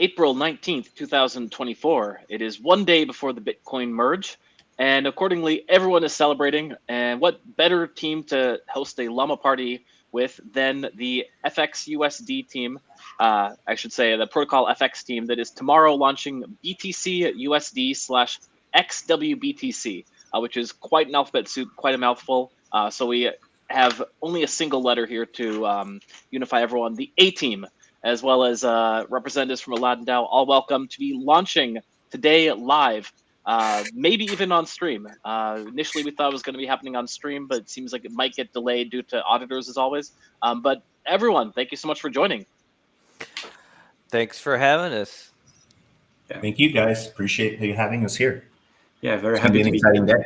April 19th, 2024. It is one day before the Bitcoin merge, and accordingly, everyone is celebrating. And what better team to host a Llama party with than the FXUSD team, I should say the ProtocolFX team that is tomorrow launching BTCUSD/XWBTC, which is quite an alphabet soup, quite a mouthful. So we have only a single letter here to unify everyone. The A team, as well as representatives from LlamaLand DAO, all welcome to be launching today live, maybe even on stream. Initially, we thought it was going to be happening on stream, but it seems like it might get delayed due to auditors, as always. But everyone, thank you so much for joining. Thanks for having us. Yeah. Thank you, guys. Appreciate you having us here. Yeah, very happy to be exciting day.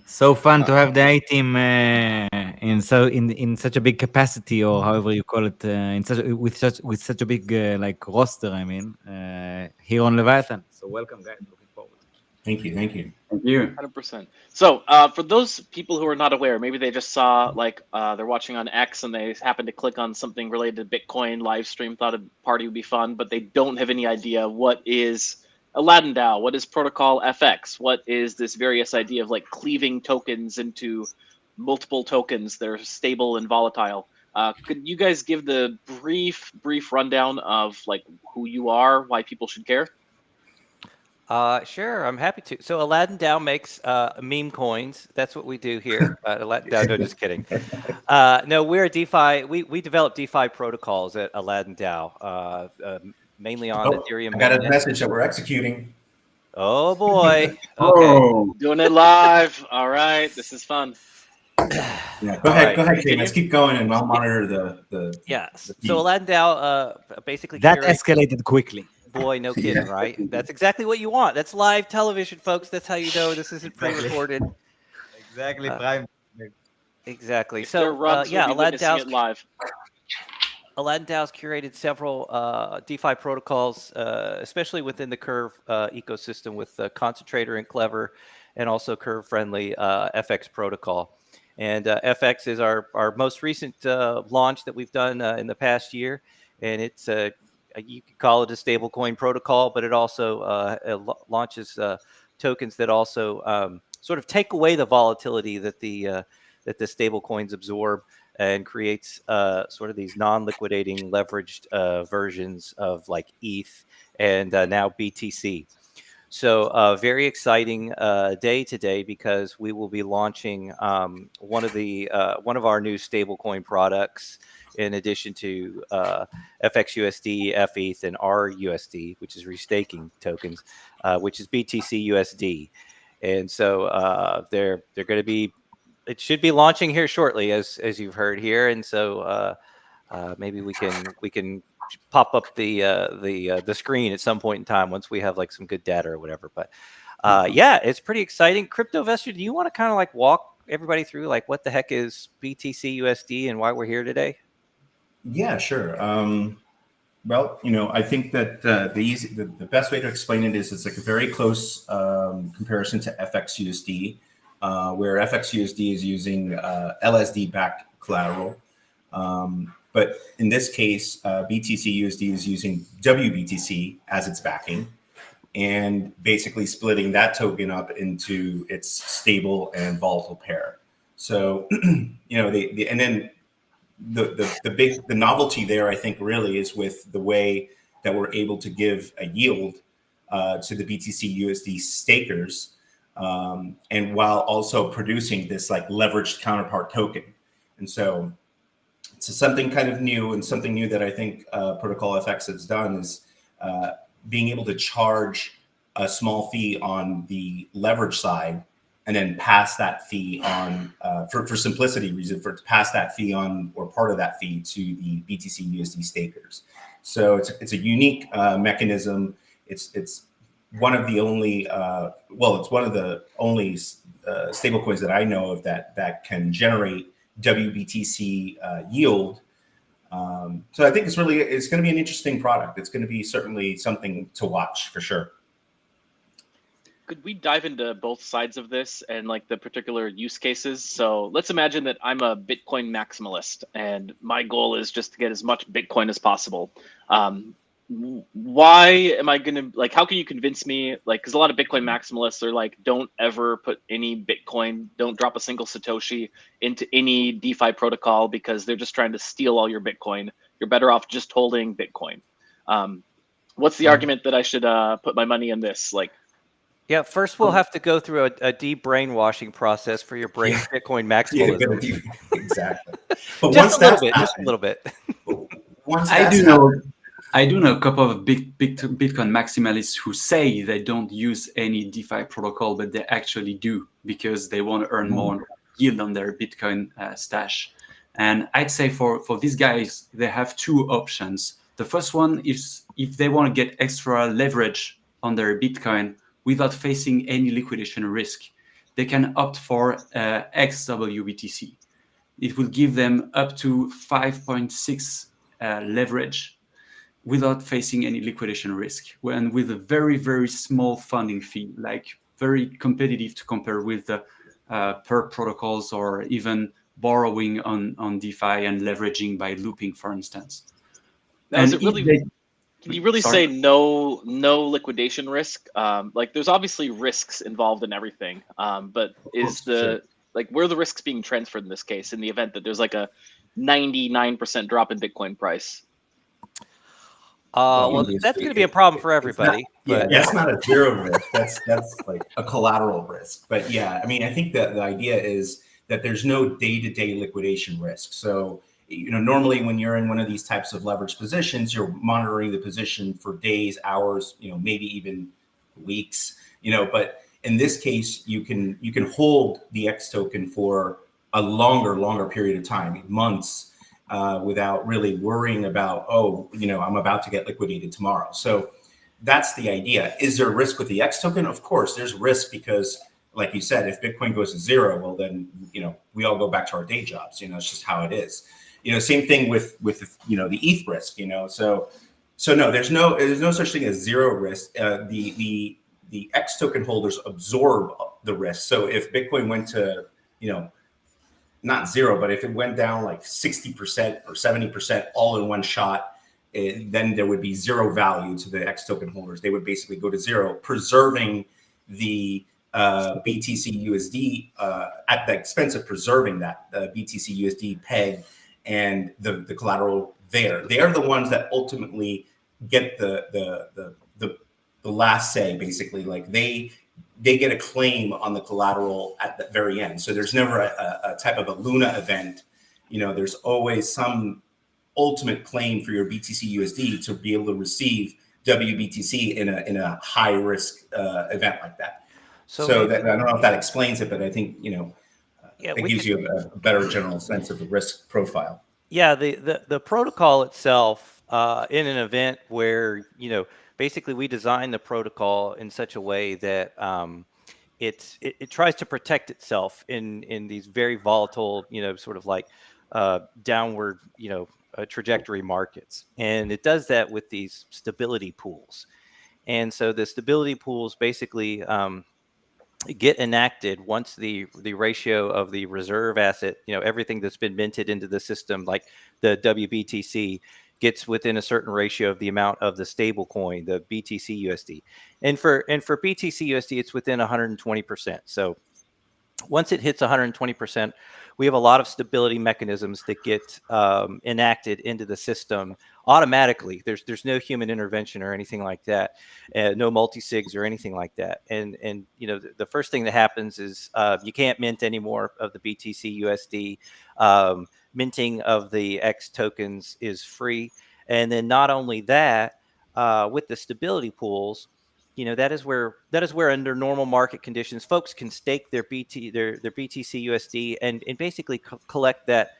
So fun to have the A team in such a big capacity, or however you call it, with such a big like roster. I mean, here on Leviathan. So welcome, guys. Looking forward. Thank you. Thank you. 100%. So for those people who are not aware, maybe they just saw like they're watching on X and they happen to click on something related to Bitcoin live stream, thought a party would be fun, but they don't have any idea what is LlamaLand DAO, what is ProtocolFX, what is this various idea of like cleaving tokens into multiple tokens that are stable and volatile. Could you guys give the brief rundown of like who you are, why people should care? Sure, I'm happy to. So LlamaLand DAO makes meme coins. That's what we do here. LlamaLand DAO, no, just kidding. No, we're a DeFi. We develop DeFi protocols at LlamaLand DAO, mainly on Ethereum. I got a message that we're executing. Oh boy. Okay. Doing it live. All right. This is fun. Yeah, go ahead, Kate. Let's keep going, and I'll monitor the. Yes. So LlamaLand DAO basically that escalated quickly. Boy, no kidding, right? That's exactly what you want. That's live television, folks. That's how you know this isn't pre-recorded. Exactly, prime. Exactly. So yeah, LlamaLand DAO's curated several DeFi protocols, especially within the Curve ecosystem, with Concentrator and Clever, and also Curve-friendly FX protocol. And FX is our most recent launch that we've done in the past year, and it's you could call it a stablecoin protocol, but it also launches tokens that also sort of take away the volatility that the stablecoins absorb, and creates sort of these non-liquidating leveraged versions of like ETH and now BTC. So very exciting day today, because we will be launching one of our new stablecoin products, in addition to FXUSD, FETH, and RUSD, which is restaking tokens, which is BTCUSD. And so they're going to be, it should be launching here shortly, as you've heard here. And so maybe we can pop up the screen at some point in time once we have like some good data or whatever. But yeah, it's pretty exciting. Crypto Investor, do you want to kind of like walk everybody through like what the heck is BTCUSD and why we're here today? Yeah, sure. Well, I think that the best way to explain it is it's like a very close comparison to FXUSD, where FXUSD is using LSD-backed collateral. But in this case, BTCUSD is using WBTC as its backing, and basically splitting that token up into its stable and volatile pair. So, and then the novelty there, I think, really is with the way that we're able to give a yield to the BTCUSD stakers, and while also producing this like leveraged counterpart token. And so it's something kind of new, and something new that I think ProtocolFX has done is being able to charge a small fee on the leverage side, and then pass that fee on for simplicity reason, to pass that fee on, or part of that fee, to the BTCUSD stakers. So it's a unique mechanism. It's one of the only it's one of the only stablecoins that I know of that can generate WBTC yield. So I think it's going to be an interesting product. It's going to be certainly something to watch for sure. Could we dive into both sides of this and like the particular use cases? So let's imagine that I'm a Bitcoin maximalist and my goal is just to get as much Bitcoin as possible. why am I going to, like, how can you convince me, like, because a lot of Bitcoin maximalists are like, don't ever put any Bitcoin, don't drop a single Satoshi into any DeFi protocol because they're just trying to steal all your Bitcoin. You're better off just holding Bitcoin. What's the argument that I should put my money in this? Like, yeah, first we'll have to go through a deep brainwashing process for your brain, Bitcoin maximalism. Exactly. But Just a little bit, just a little bit. I do know a couple of Bitcoin maximalists who say they don't use any DeFi protocol, but they actually do because they want to earn more yield on their Bitcoin stash. And I'd say for these guys, they have two options. The first one is if they want to get extra leverage on their Bitcoin without facing any liquidation risk, they can opt for XWBTC. It will give them up to 5.6 leverage without facing any liquidation risk, and with a very, very small funding fee, like very competitive to compare with the per protocols or even borrowing on DeFi and leveraging by looping, for instance. Now, is it really, can you really say no liquidation risk? Like, there's obviously risks involved in everything, but is like, where are the risks being transferred in this case in the event that there's like a 99% drop in Bitcoin price? Well, that's going to be a problem for everybody. That's not a zero risk. That's like a collateral risk. But yeah, I mean, I think that the idea is that there's no day-to-day liquidation risk. So, normally when you're in one of these types of leveraged positions, you're monitoring the position for days, hours, maybe even weeks, but in this case, you can hold the X token for a longer period of time, months, without really worrying about, I'm about to get liquidated tomorrow. So that's the idea. Is there risk with the X token? Of course, there's risk because, like you said, if Bitcoin goes to zero, well, then, we all go back to our day jobs. It's just how it is. Same thing with the ETH risk. So no, there's no such thing as zero risk. The X token holders absorb the risk. So if Bitcoin went to, not zero, but if it went down like 60% or 70% all in one shot, then there would be zero value to the X token holders. They would basically go to zero, preserving the BTCUSD at the expense of preserving that BTCUSD peg and the collateral there. They are the ones that ultimately get the last say, basically. Like they get a claim on the collateral at the very end. So there's never a type of a Luna event. There's always some ultimate claim for your BTCUSD to be able to receive WBTC in a high risk event like that. So that, I don't know if that explains it, but I think, it gives you a better general sense of the risk profile. Yeah, the protocol itself, in an event where, basically we design the protocol in such a way that it tries to protect itself in these very volatile, sort of like downward, trajectory markets. And it does that with these stability pools. And so the stability pools basically get enacted once the ratio of the reserve asset, everything that's been minted into the system, like the WBTC, gets within a certain ratio of the amount of the stable coin, the BTCUSD. And for BTCUSD, it's within 120%. So once it hits 120%, we have a lot of stability mechanisms that get enacted into the system automatically. There's no human intervention or anything like that, no multi-sigs or anything like that. And the first thing that happens is you can't mint any more of the BTC USD. Minting of the X tokens is free. And then not only that, with the stability pools, that is where under normal market conditions, folks can stake their BTC USD and basically collect that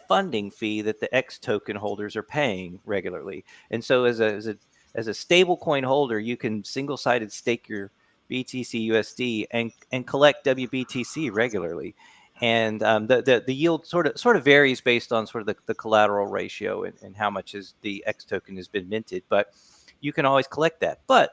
funding fee that the X token holders are paying regularly. And so as a stable coin holder, you can single-sided stake your BTC USD and collect WBTC regularly. And the yield sort of varies based on sort of the collateral ratio and how much the X token has been minted, but you can always collect that. But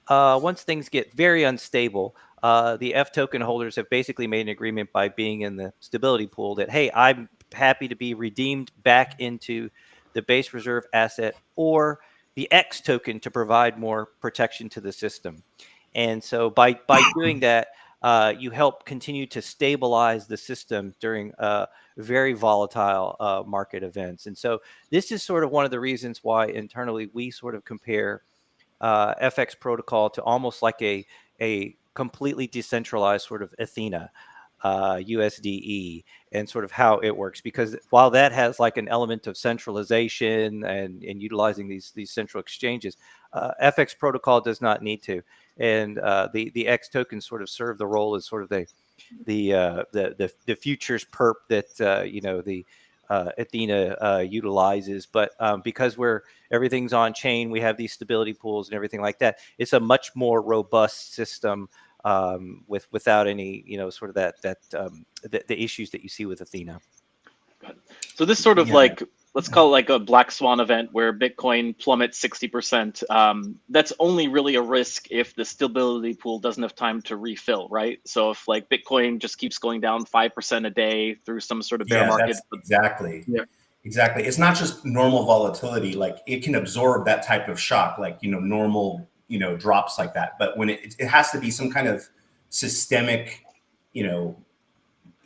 once things get very unstable, the F token holders have basically made an agreement by being in the stability pool that, hey, I'm happy to be redeemed back into the base reserve asset, or the X token to provide more protection to the system. And so by doing that, you help continue to stabilize the system during very volatile market events. And so this is sort of one of the reasons why internally we sort of compare FX protocol to almost like a completely decentralized sort of Athena, USDE, and sort of how it works. Because while that has like an element of centralization and utilizing these central exchanges, FX protocol does not need to. And the X tokens sort of serve the role as sort of the futures perp that the Athena utilizes. But because everything's on chain, we have these stability pools and everything like that. It's a much more robust system without any sort of the issues that you see with Athena. So this sort of like, let's call it like a black swan event where Bitcoin plummets 60%. That's only really a risk if the stability pool doesn't have time to refill, right? So if like Bitcoin just keeps going down 5% a day through some sort of bear market. Exactly. Yeah. Exactly. It's not just normal volatility. Like it can absorb that type of shock, like, normal, drops like that. But when it has to be some kind of systemic,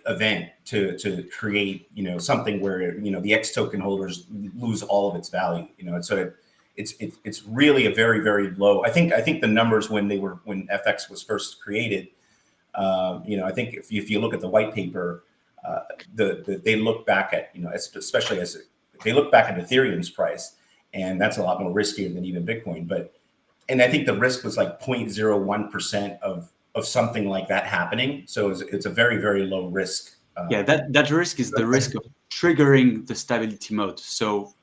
event to create, something where, the X token holders lose all of its value, so it's really a very, very low. I think the numbers when FX was first created, I think if you look at the white paper, they look back at, especially as they look back at Ethereum's price, and that's a lot more riskier than even Bitcoin. And I think the risk was like 0.01% of something like that happening. So it's a very, very low risk. That risk is the risk of triggering the stability mode. So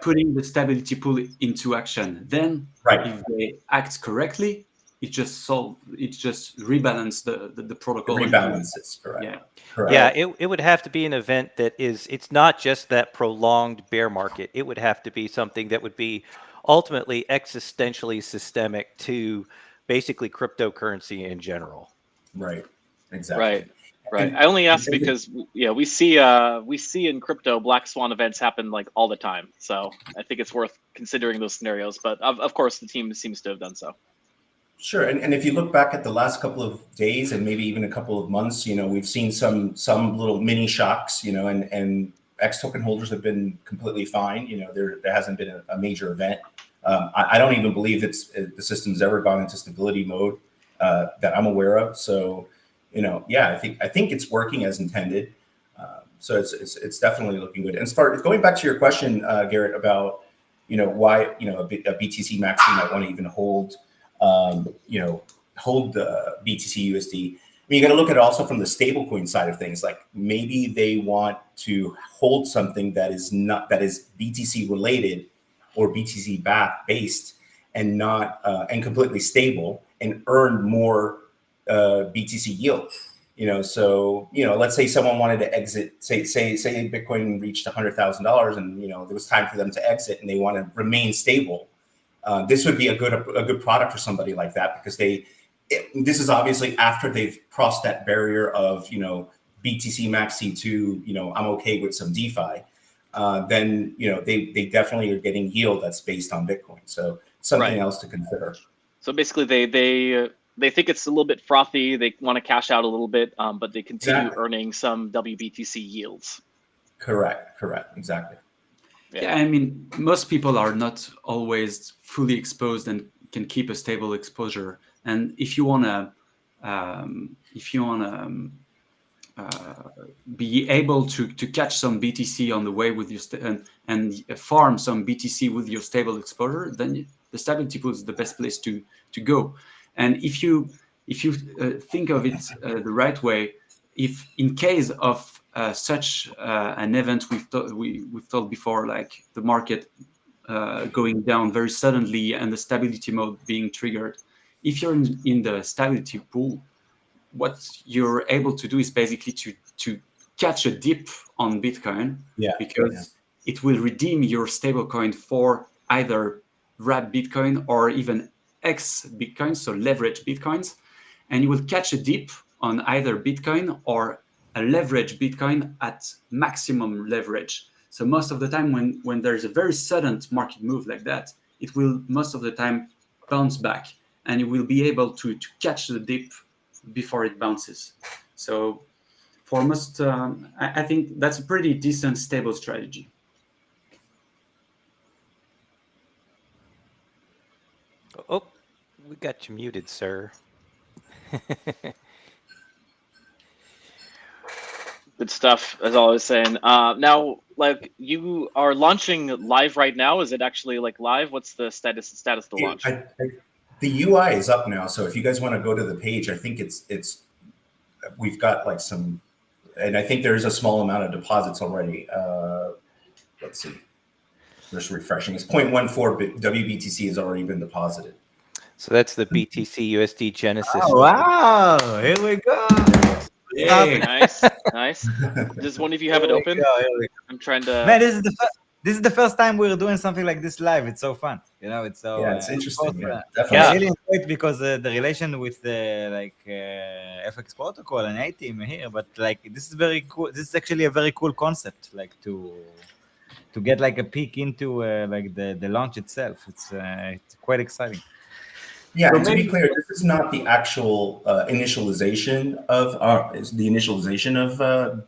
putting the stability pool into action. Then if they act correctly, it just rebalance the protocol. It rebalances, correct. Yeah. Correct. Yeah, it would have to be an event it's not just that prolonged bear market. It would have to be something that would be ultimately existentially systemic to basically cryptocurrency in general. Right. Exactly. Right. I only ask because we see in crypto black swan events happen like all the time. So I think it's worth considering those scenarios. But of course, the team seems to have done so. Sure. And if you look back at the last couple of days and maybe even a couple of months, we've seen some little mini shocks, and X token holders have been completely fine. There hasn't been a major event. I don't even believe the system's ever gone into stability mode that I'm aware of. So, I think it's working as intended. So it's definitely looking good. And as far going back to your question, Garrett, about why a BTC maxi might want to even hold the BTCUSD. I mean, you got to look at it also from the stablecoin side of things. Like maybe they want to hold something that is BTC related or BTC based and not and completely stable and earn more BTC yield. So let's say someone wanted to exit. Say Bitcoin reached $100,000 and there was time for them to exit and they want to remain stable. This would be a good product for somebody like that because this is obviously after they've crossed that barrier of BTC maxi to I'm okay with some DeFi. Then they definitely are getting yield that's based on Bitcoin. So something else to consider. So basically, they think it's a little bit frothy. They want to cash out a little bit, but they continue earning some WBTC yields. Correct. Exactly. Yeah, I mean, most people are not always fully exposed and can keep a stable exposure. And if you wanna be able to catch some BTC on the way with your and farm some BTC with your stable exposure, then the stability pool is the best place to go. And if you think of it the right way, if in case of such an event we've told before, like the market going down very suddenly and the stability mode being triggered, if you're in the stability pool, what you're able to do is basically to catch a dip on Bitcoin, because it will redeem your stablecoin for either wrap Bitcoin or even X Bitcoin, so leverage Bitcoins, and you will catch a dip on either Bitcoin or a leverage Bitcoin at maximum leverage. So most of the time when there's a very sudden market move like that, it will most of the time bounce back, and you will be able to catch the dip before it bounces. So for most, I think that's a pretty decent stable strategy. Oh, we got you muted, sir. Good stuff, as I was saying. Now, like, you are launching live right now. Is it actually like live? What's the status of the launch? The UI is up now, so if you guys want to go to the page, I think we've got like some, and I think there is a small amount of deposits already. Let's see, just refreshing. It's 0.14 WBTC has already been deposited. So that's the BTCUSD Genesis. Oh, wow, here we go. Hey, nice. Does one of you have it open? I'm trying to. Man, this is the first time we're doing something like this live. It's so fun. You know, it's so it's interesting. Course, definitely. I really enjoy it because the relation with the FX protocol and A-Team here. But like, this is very cool. This is actually a very cool concept. Like to get like a peek into like the launch itself. It's quite exciting. Yeah, and to be clear, this is not the actual initialization of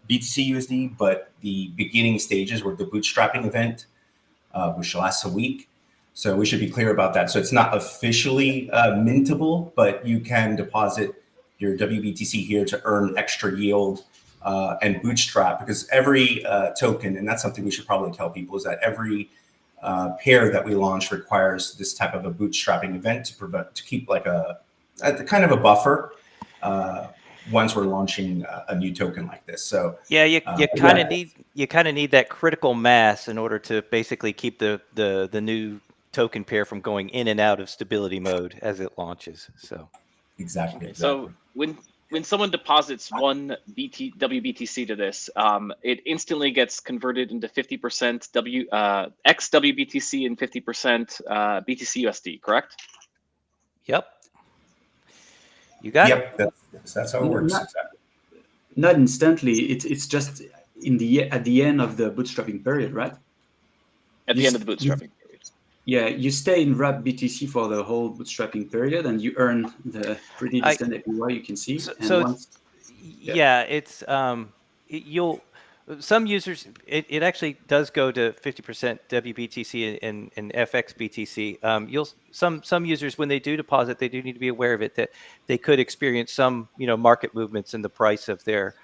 BTCUSD, but the beginning stages were the bootstrapping event, which lasts a week. So we should be clear about that. So it's not officially mintable, but you can deposit your WBTC here to earn extra yield and bootstrap, because every token, and that's something we should probably tell people, is that every pair that we launch requires this type of a bootstrapping event to keep like a kind of a buffer once we're launching a new token like this. So yeah, you kind of need that critical mass in order to basically keep the new token pair from going in and out of stability mode as it launches. So exactly. So when someone deposits one WBTC to this, it instantly gets converted into 50% XWBTC and 50% BTCUSD, correct? Yep. You got it. Yep, that's how it works. Not instantly. It's just at the end of the bootstrapping period, right? At the end of the bootstrapping period. Yeah, you stay in wrap BTC for the whole bootstrapping period, and you earn the pretty decent APY you can see. It's some users it actually does go to 50% WBTC and FX BTC. Some users, when they do deposit, they do need to be aware of it, that they could experience some market movements in the price of their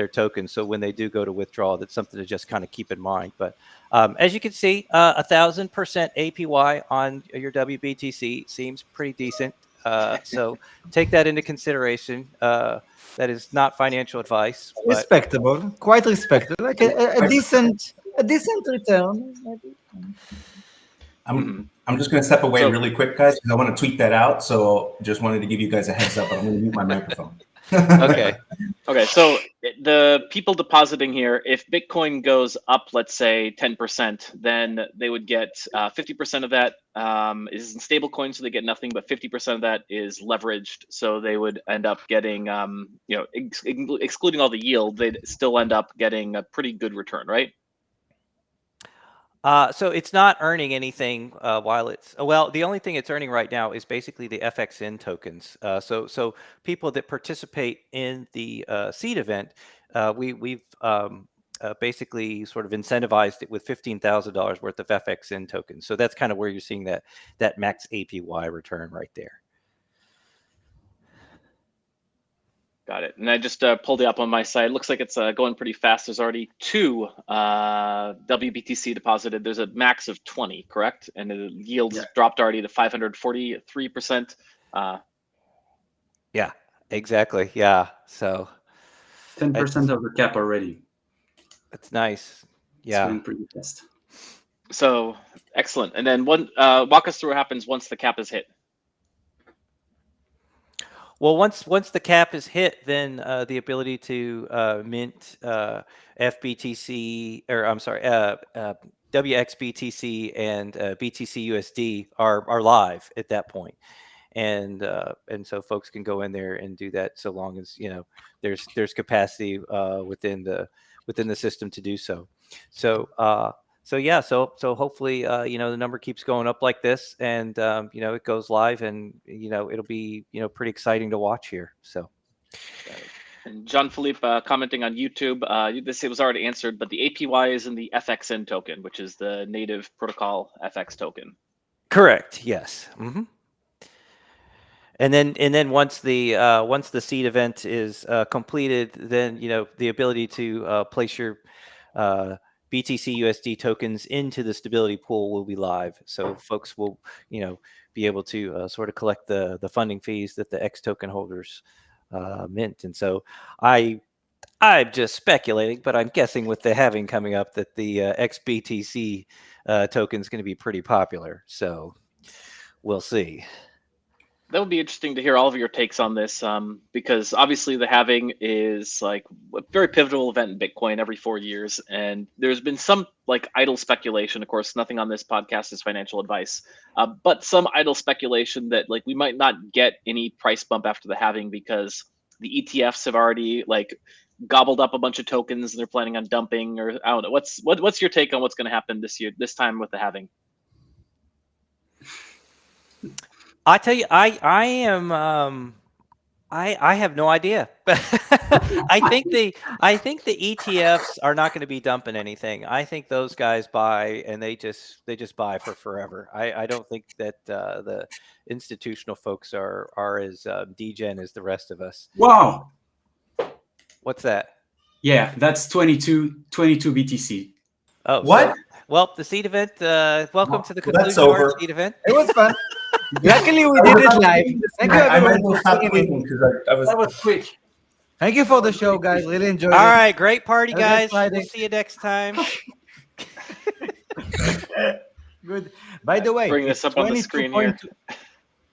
token. So when they do go to withdraw, that's something to just kind of keep in mind. But as you can see, 1,000% APY on your WBTC seems pretty decent. So take that into consideration. That is not financial advice. Respectable, quite respectable, like a decent return. I'm just going to step away really quick, guys, because I want to tweet that out. So just wanted to give you guys a heads up, but I'm going to mute my microphone. Okay. So the people depositing here, if Bitcoin goes up, let's say 10%, then they would get 50% of that is in stablecoin, so they get nothing, but 50% of that is leveraged. So they would end up getting, excluding all the yield, they'd still end up getting a pretty good return, right? So it's not earning anything while it's the only thing it's earning right now is basically the FXN tokens. So people that participate in the seed event, we've basically sort of incentivized it with $15,000 worth of FXN tokens. So that's kind of where you're seeing that max APY return right there. Got it. And I just pulled it up on my side. It looks like it's going pretty fast. There's already 2 WBTC deposited. There's a max of 20, correct? And the yield dropped already to 543%. Yeah, exactly. Yeah. So 10% of the cap already. That's nice. Yeah. It's going pretty fast. So excellent. And then walk us through what happens once the cap is hit. Well, once the cap is hit, then the ability to mint FBTC, or I'm sorry, WXBTC and BTCUSD are live at that point, and so folks can go in there and do that so long as there's capacity within the system to do so. So yeah, so hopefully, the number keeps going up like this, and it goes live, and it'll be pretty exciting to watch here. So. And John Philippe commenting on YouTube, this was already answered, but the APY is in the FXN token, which is the native ProtocolFX token. Correct. Yes. Mm-hmm. And then once the seed event is completed, then the ability to place your BTCUSD tokens into the stability pool will be live. So folks will be able to sort of collect the funding fees that the X token holders mint. And so I'm just speculating, but I'm guessing with the halving coming up that the XWBTC token is going to be pretty popular. So we'll see. That would be interesting to hear all of your takes on this, because obviously the halving is like a very pivotal event in Bitcoin every 4 years, and there's been some like idle speculation. Of course, nothing on this podcast is financial advice, but some idle speculation that like we might not get any price bump after the halving because the ETFs have already like gobbled up a bunch of tokens and they're planning on dumping, or I don't know. What's your take on what's going to happen this time with the halving? I tell you, I am. I have no idea. I think the ETFs are not going to be dumping anything. I think those guys buy and they just buy for forever. I don't think that the institutional folks are as degen as the rest of us. Wow. What's that? Yeah, that's 22 BTC. Oh, What? Well, the seed event. Welcome to the Well, that's conclusion of our over. seed event. It was fun. Luckily, we did it live. Thank you, I might everyone, as for well stop tuning clicking in. because I was. That was quick. Thank you for the show, guys. Really enjoyed All it. right, great party, Have a good guys. Friday. We'll see you next time. Good. By the way, Bring this up on the screen here.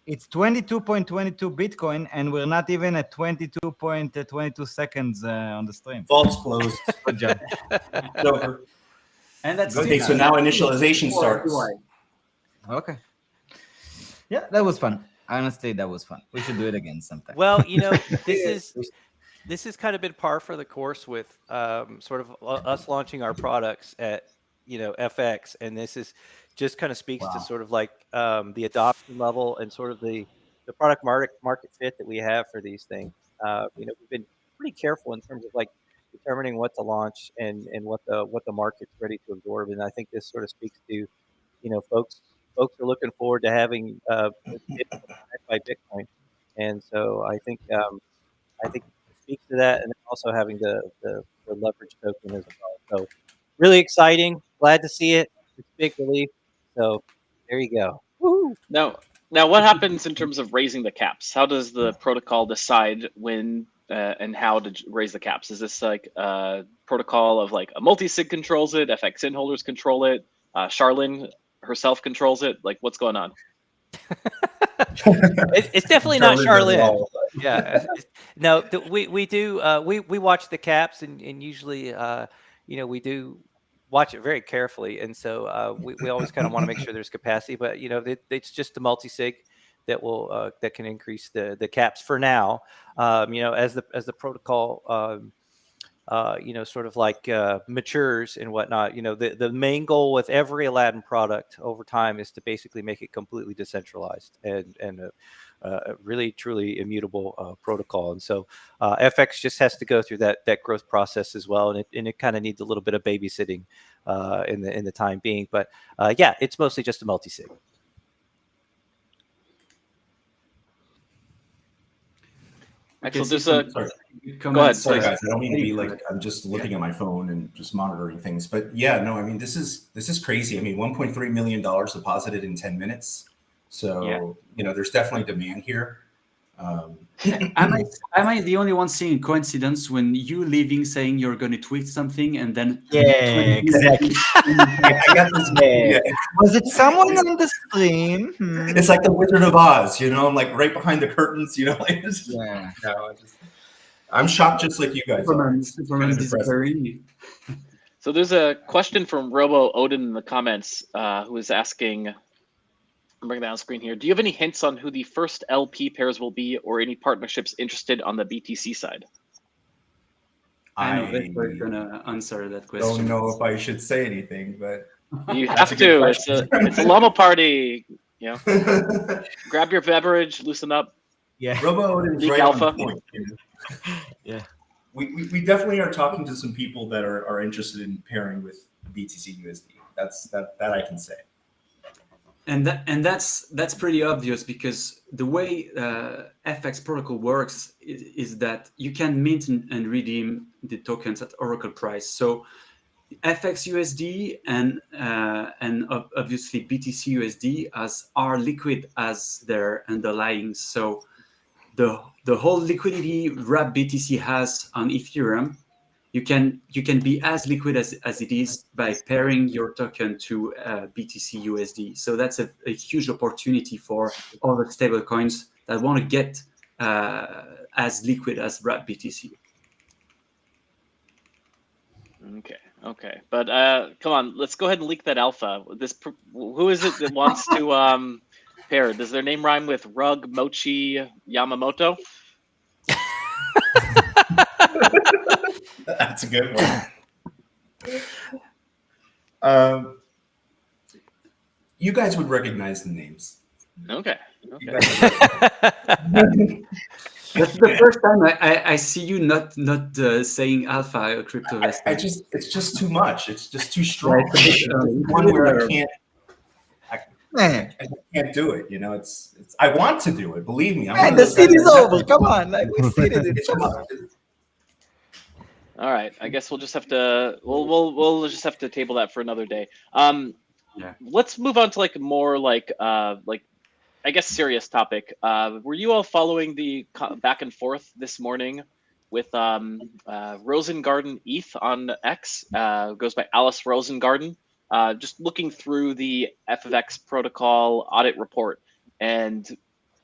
It's 22.22 Bitcoin, and we're not even at 22.22 seconds on the stream. Vault's closed. Good job. It's over. And that's Okay, so now initialization starts. Okay. Yeah, that was fun. Honestly, that was fun. We should do it again sometime. Well, this is kind of been par for the course with sort of us launching our products at FX, and this is just kind of speaks to sort of like the adoption level and sort of the product market fit that we have for these things. We've been pretty careful in terms of like determining what to launch and what the market's ready to absorb, and I think this sort of speaks to folks are looking forward to having Bitcoin backed by Bitcoin, and so I think it speaks to that, and also having the leverage token as well. So really exciting. Glad to see it. It's a big relief. So there you go. Woo. Now, what happens in terms of raising the caps? How does the protocol decide when and how to raise the caps? Is this like a protocol of like a multi-sig controls it, FXN holders control it, Charlene herself controls it? Like, what's going on? It's definitely not Charlene. Yeah, no, we do we watch the caps, and usually we do watch it very carefully, and so we always kind of want to make sure there's capacity, but it's just the multi-sig that will that can increase the caps for now. As the protocol sort of like matures and whatnot, the main goal with every Aladdin product over time is to basically make it completely decentralized and really truly immutable protocol. And so FX just has to go through that growth process as well, and it kind of needs a little bit of babysitting in the time being. But yeah, it's mostly just a multi-sig. Actually, there's a Go ahead. Sorry, guys. I don't mean to be like I'm just looking at my phone and just monitoring things, but yeah, no. I mean, this is crazy. I mean, $1.3 million deposited in 10 minutes. So there's definitely demand here. Am I the only one seeing coincidence when you leaving saying you're going to tweet something and then exactly. I got this. Yeah. Was it someone on the stream? It's like the Wizard of Oz, I'm like right behind the curtains, like Yeah. No, I'm shocked just like you guys are. Superman disappearing. So there's a question from Robo Odin in the comments who is asking, I'm bringing that on screen here. Do you have any hints on who the first LP pairs will be, or any partnerships interested on the BTC side? I know that we're going to answer that question. Don't know if I should say anything, but You That's have a good to. It's a Llama party. You know, grab your beverage, loosen up. Yeah. Robo Odin's Leak right alpha. on point. You know? Yeah. We definitely are talking to some people that are interested in pairing with BTCUSD. That I can say. And that's pretty obvious, because the way FX protocol works is that you can mint and redeem the tokens at Oracle price. So FXUSD and obviously BTCUSD are liquid as their underlying. So the whole liquidity wrap BTC has on Ethereum, you can be as liquid as it is by pairing your token to BTCUSD. So that's a huge opportunity for all the stable coins that want to get as liquid as wrap BTC. Okay, but come on, let's go ahead and leak that alpha. Who is it that wants to pair? Does their name rhyme with Rug Mochi Yamamoto? That's a good one. You guys would recognize the names. Okay. That's the first time I see you not saying alpha crypto. It's just too much. It's just too strong. Right. It's one where I can't do it. You know, it's I want to do it. Believe me. Man, the season's over. Come on, like we seeded it. Come on. All right. I guess we'll just have to we'll just have to table that for another day. Yeah. Let's move on to like more like I guess serious topic. Were you all following the back and forth this morning with Rosengarten ETH on X? Goes by Alice Rosengarten. Just looking through the FFX protocol audit report and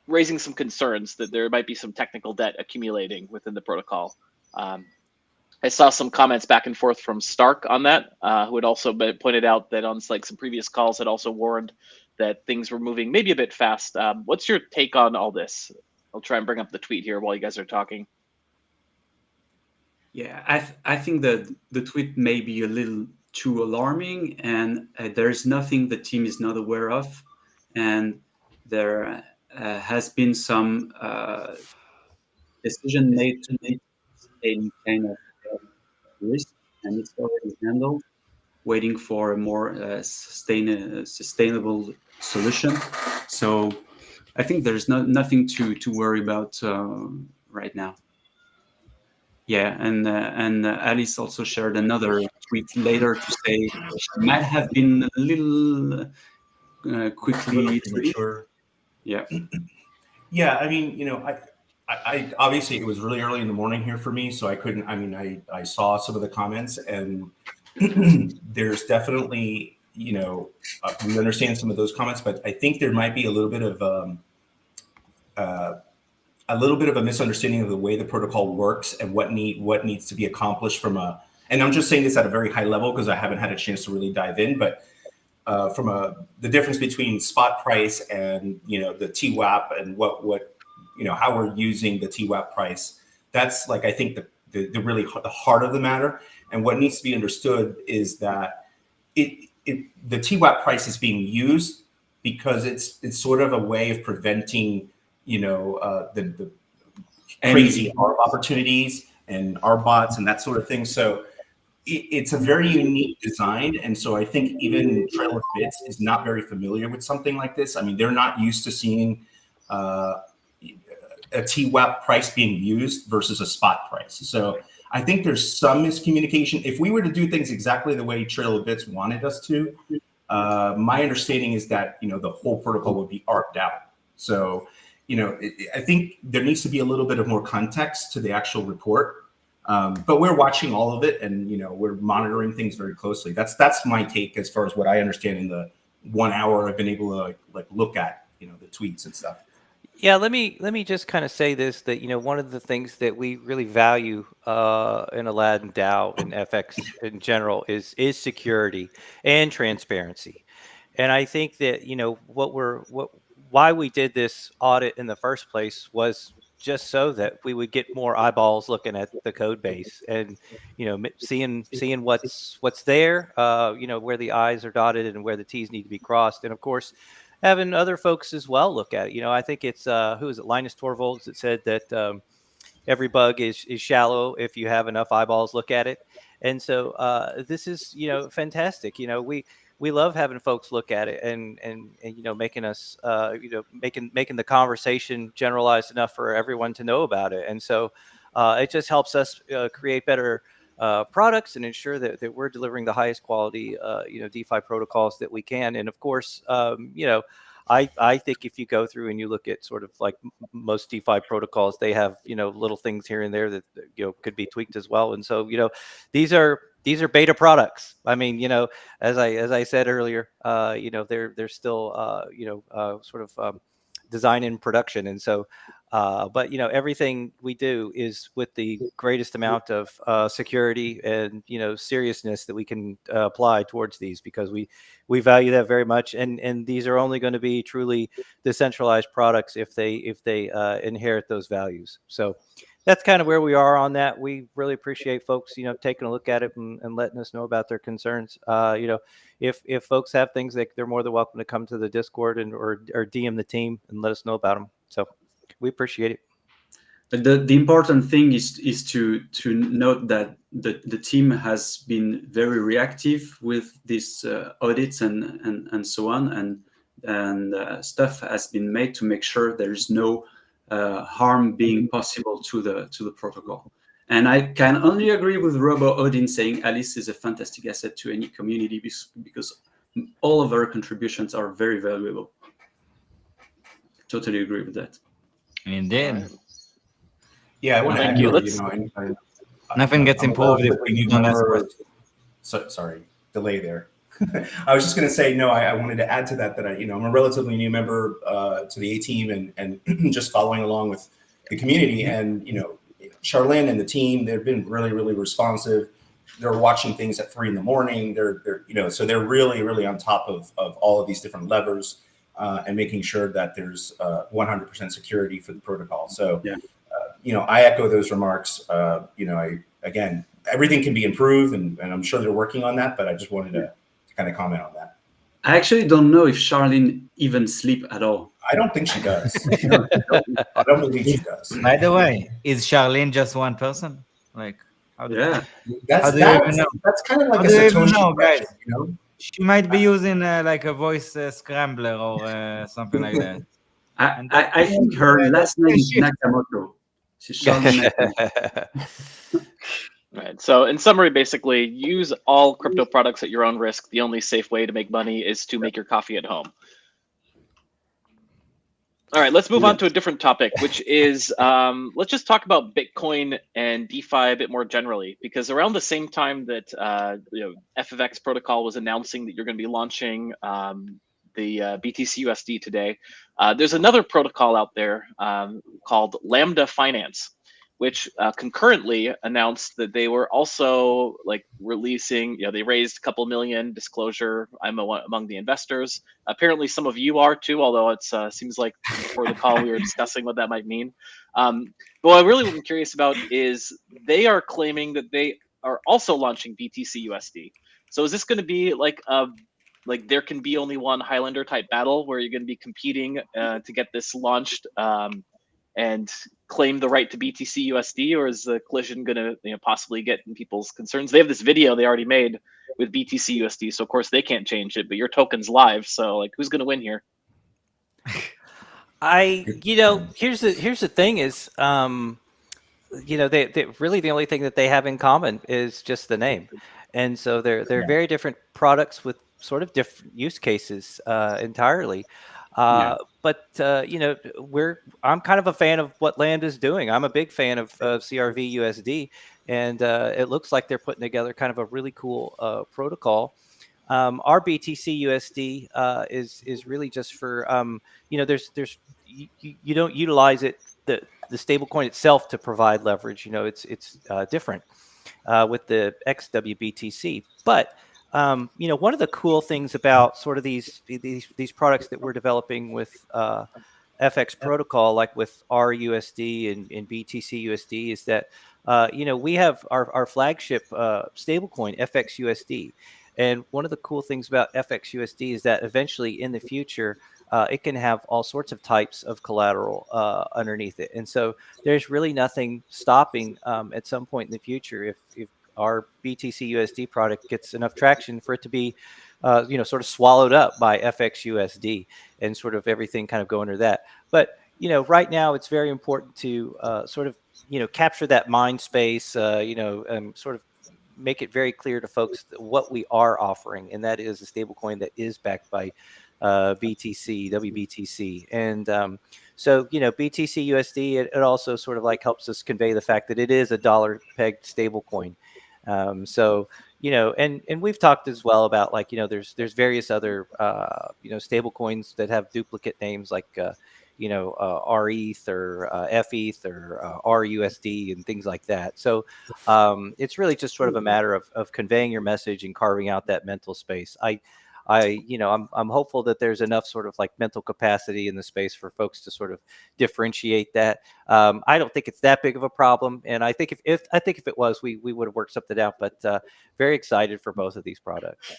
raising some concerns that there might be some technical debt accumulating within the protocol. I saw some comments back and forth from Stark on that, who had also pointed out that on like some previous calls had also warned that things were moving maybe a bit fast. What's your take on all this? I'll try and bring up the tweet here while you guys are talking. Yeah, I think that the tweet may be a little too alarming, and there's nothing the team is not aware of, and there has been some decision made to make a kind of risk, and it's already handled, waiting for a more sustainable solution. So I think there's nothing to worry about right now. Yeah, and Alice also shared another tweet later to say she might have been a little quickly premature. Yeah. Yeah, I mean, you know, I obviously it was really early in the morning here for me, so I couldn't. I mean, I saw some of the comments, and there's definitely, you know, we understand some of those comments, but I think there might be a little bit of a misunderstanding of the way the protocol works and what needs to be accomplished from a. And I'm just saying this at a very high level because I haven't had a chance to really dive in, but from the difference between spot price and, you know, the TWAP and what you know, how we're using the TWAP price. That's like, I think the really the heart of the matter. And what needs to be understood is that the TWAP price is being used because it's sort of a way of preventing, you know, the crazy ARB opportunities and ARB bots and that sort of thing. So it's a very unique design. And so I think even Trail of Bits is not very familiar with something like this. I mean, they're not used to seeing a TWAP price being used versus a spot price. So I think there's some miscommunication. If we were to do things exactly the way Trail of Bits wanted us to, my understanding is that, you know, the whole protocol would be ARB'd out. So, you know, I think there needs to be a little bit of more context to the actual report. But we're watching all of it, and, you know, we're monitoring things very closely. That's my take as far as what I understand in the 1 hour I've been able to like look at, you know, the tweets and stuff. Yeah, let me just kind of say this, that, you know, one of the things that we really value in Aladdin DAO and FX in general is security and transparency. And I think that, you know, why we did this audit in the first place was just so that we would get more eyeballs looking at the code base and, seeing what's there, where the I's are dotted and where the T's need to be crossed. And of course, having other folks as well look at it. I think it's, who is it? Linus Torvalds that said that, every bug is shallow if you have enough eyeballs look at it. And so this is, fantastic. We love having folks look at it and making us, making the conversation generalized enough for everyone to know about it. And so it just helps us create better products and ensure that we're delivering the highest quality, DeFi protocols that we can. And of course, I think if you go through and you look at sort of like most DeFi protocols, they have, little things here and there that, could be tweaked as well. And so, these are beta products. I mean, as I said earlier, they're still, sort of design in production. And so, but everything we do is with the greatest amount of security and seriousness that we can apply towards these, because we value that very much. And these are only going to be truly decentralized products if they inherit those values. So that's kind of where we are on that. We really appreciate folks taking a look at it and letting us know about their concerns. If folks have things, they're more than welcome to come to the Discord or DM the team and let us know about them. So we appreciate it. But the important thing is to note that the team has been very reactive with these audits and so on, and stuff has been made to make sure there is no harm being possible to the protocol. And I can only agree with Robo Odin saying Alice is a fantastic asset to any community because all of our contributions are very valuable. Totally agree with that. Indeed. Yeah, I want to Thank you. echo, Nothing gets improved if we don't ask questions. Sorry, delay there. I was just going to say, no, I wanted to add to that I'm a relatively new member to the A team and just following along with the community. And, Charlene and the team, they've been really, really responsive. They're watching things at 3 a.m. They're so they're really, really on top of all of these different levers and making sure that there's 100% security for the protocol. So, I echo those remarks. Again, everything can be improved and I'm sure they're working on that, but I just wanted to kind of comment on that. I actually don't know if Charlene even sleep at all. I don't think she does. I don't believe she does. By the way, is Charlene just one person? Like, That's kind of like how a do you even Satoshi know, question, guys? She might be using like a voice scrambler or something like that. I think her last name is Nakamoto. She's Charlene Nakamoto. Right. So in summary, basically, use all crypto products at your own risk. The only safe way to make money is to make your coffee at home. All right, let's move on to a different topic, which is let's just talk about Bitcoin and DeFi a bit more generally, because around the same time that FFX protocol was announcing that you're going to be launching the BTCUSD today, there's another protocol out there called Lambda Finance, which concurrently announced that they were also releasing, they raised a couple million disclosure. I'm among the investors. Apparently some of you are too, although it seems like before the call we were discussing what that might mean. But what I really am curious about is they are claiming that they are also launching BTCUSD. So is this going to be like there can be only one Highlander type battle where you're going to be competing to get this launched and claim the right to BTCUSD, or is the collision going to possibly get in people's concerns? They have this video they already made with BTCUSD, so of course they can't change it, but your token's live, so who's going to win here? Here's the thing is, they really the only thing that they have in common is just the name, and so they're very different products with sort of different use cases entirely. But I'm kind of a fan of what Lambda is doing. I'm a big fan of CRV USD, and it looks like they're putting together kind of a really cool protocol. Our BTC USD is really just for there's you don't utilize it the stablecoin itself to provide leverage. It's different with the XWBTC, but one of the cool things about sort of these products that we're developing with FX protocol, like with RUSD and BTCUSD, is that we have our flagship stablecoin FXUSD, and one of the cool things about FXUSD is that eventually in the future it can have all sorts of types of collateral underneath it, and so there's really nothing stopping at some point in the future if our BTCUSD product gets enough traction for it to be sort of swallowed up by FXUSD and sort of everything kind of go under that. But right now it's very important to sort of capture that mind space, sort of make it very clear to folks what we are offering, and that is a stablecoin that is backed by BTC, WBTC, and so BTC USD. It also sort of like helps us convey the fact that it is a dollar pegged stablecoin. So and we've talked as well about like there's various other stable coins that have duplicate names like RETH or FETH or RUSD and things like that. So it's really just sort of a matter of conveying your message and carving out that mental space. I'm hopeful that there's enough sort of like mental capacity in the space for folks to sort of differentiate that. I don't think it's that big of a problem, and I think if it was, we would have worked something out. But very excited for both of these products.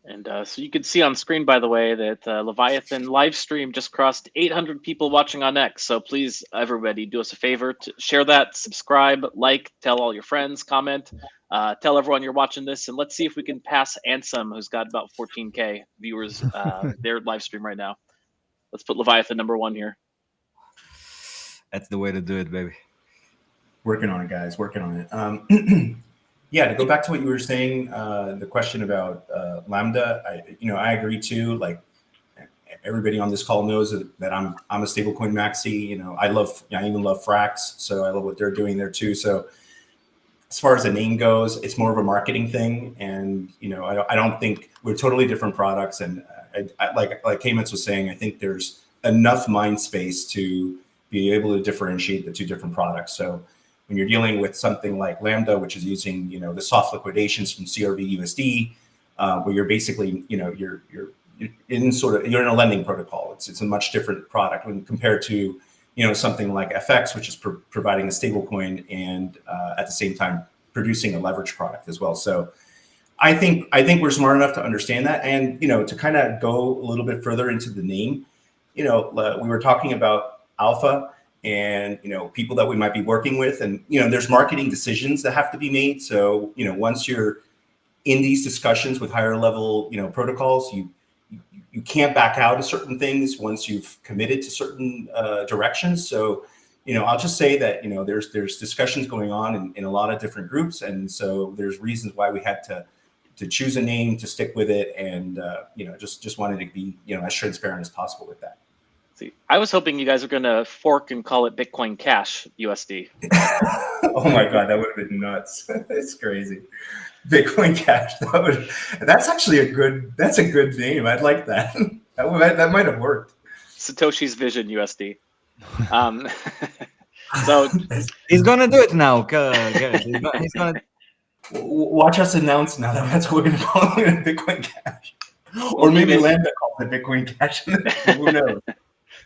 And so you can see on screen, by the way, that Leviathan live stream just crossed 800 people watching on X. So please, everybody, do us a favor to share that, subscribe, like, tell all your friends, comment, tell everyone you're watching this, and let's see if we can pass Ansem, who's got about 14K viewers their live stream right now. Let's put Leviathan #1 here. That's the way to do it, baby. Working on it, guys. Working on it. Yeah, to go back to what you were saying, the question about Lambda, I agree too. Like everybody on this call knows that I'm a stablecoin maxi. I even love Frax, so I love what they're doing there too. So as far as the name goes, it's more of a marketing thing, and I don't think we're totally different products. And like Kamens was saying, I think there's enough mind space to be able to differentiate the two different products. So when you're dealing with something like Lambda, which is using the soft liquidations from CRV-USD, where you're basically you're in a lending protocol. It's a much different product when compared to something like FX, which is providing a stable coin and at the same time producing a leverage product as well. So I think we're smart enough to understand that, and to kind of go a little bit further into the name. We were talking about alpha and people that we might be working with, and there's marketing decisions that have to be made. So once you're in these discussions with higher level protocols, you can't back out of certain things once you've committed to certain directions. So I'll just say that there's discussions going on in a lot of different groups, and so there's reasons why we had to choose a name, to stick with it, and just wanted to be as transparent as possible with that. See, I was hoping you guys were going to fork and call it Bitcoin Cash USD. Oh my God, that would have been nuts. It's crazy. Bitcoin Cash. That's actually a good name. I'd like that. That might have worked. Satoshi's Vision USD. So he's gonna do it now. He's gonna watch us announce now that that's what we're gonna call it, Bitcoin Cash, or maybe Lambda calls it Bitcoin Cash. Who knows?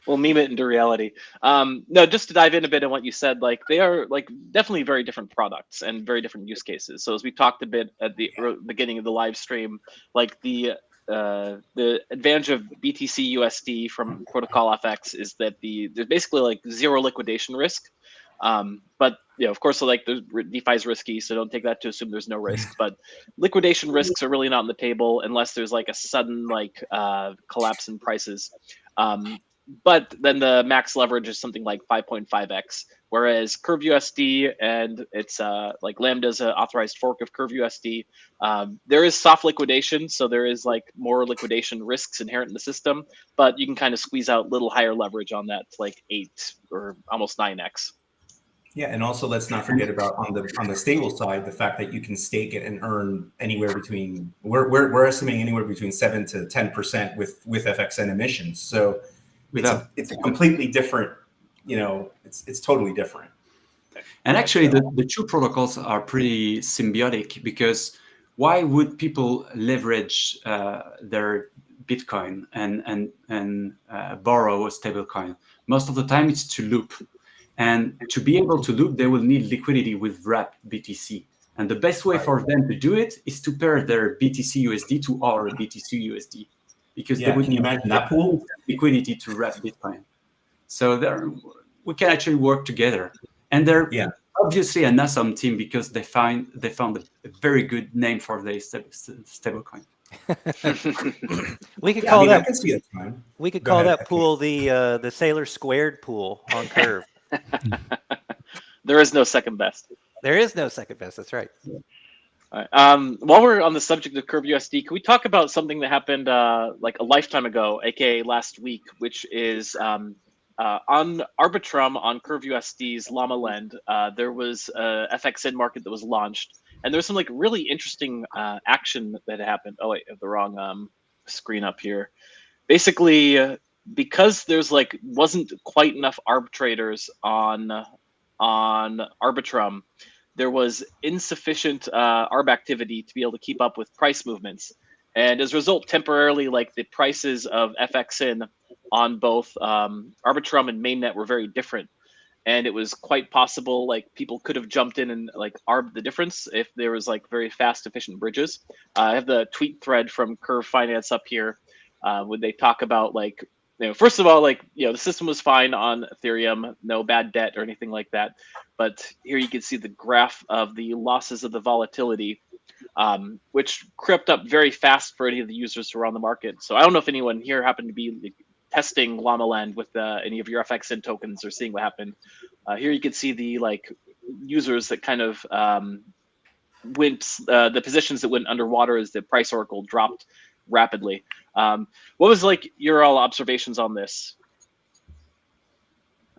We'll meme it into reality. No, just to dive in a bit on what you said, like they are like definitely very different products and very different use cases. So as we talked a bit at the beginning of the live stream, like the advantage of BTC USD from ProtocolFX is that there's basically like zero liquidation risk. But of course, like the DeFi is risky, so don't take that to assume there's no risk. But liquidation risks are really not on the table unless there's like a sudden collapse in prices. But then the max leverage is something like 5.5x, whereas CurveUSD and it's like Lambda's an authorized fork of CurveUSD. There is soft liquidation, so there is like more liquidation risks inherent in the system, but you can kind of squeeze out a little higher leverage on that, like 8 or almost 9x. Yeah, and also let's not forget about on the stable side, the fact that you can stake it and earn anywhere between we're estimating anywhere between 7 to 10% with FXN emissions. So it's a completely different, it's totally different. And actually, the two protocols are pretty symbiotic, because why would people leverage their Bitcoin and borrow a stablecoin. Most of the time, it's to loop. And to be able to loop, they will need liquidity with wrapped BTC. And the best way for them to do it is to pair their BTCUSD to our BTCUSD, because they would Can you imagine that pool? liquidity to wrap Bitcoin. So we can actually work together. And they're obviously an awesome team because they found a very good name for their stablecoin. We could call that. I can see it. We could call that pool the Sailor Squared pool on Curve. There is no second best. There is no second best. That's right. All right. While we're on the subject of Curve USD, can we talk about something that happened like a lifetime ago, aka last week, which is on Arbitrum on Curve USD's LlamaLand. There was a FXN market that was launched, and there's some like really interesting action that happened. Oh wait, I have the wrong screen up here. Basically, because there's like wasn't quite enough arbitrators on Arbitrum, there was insufficient ARB activity to be able to keep up with price movements. And as a result, temporarily, like the prices of FXN on both Arbitrum and mainnet were very different. And it was quite possible, like people could have jumped in and like ARB the difference if there was like very fast, efficient bridges. I have the tweet thread from Curve Finance up here when they talk about like, first of all, like, the system was fine on Ethereum, no bad debt or anything like that. But here you can see the graph of the losses of the volatility, which crept up very fast for any of the users who are on the market. So I don't know if anyone here happened to be testing LlamaLand with any of your FXN tokens or seeing what happened. Here you can see the like users that kind of went, the positions that went underwater as the price oracle dropped rapidly. What was like your all observations on this?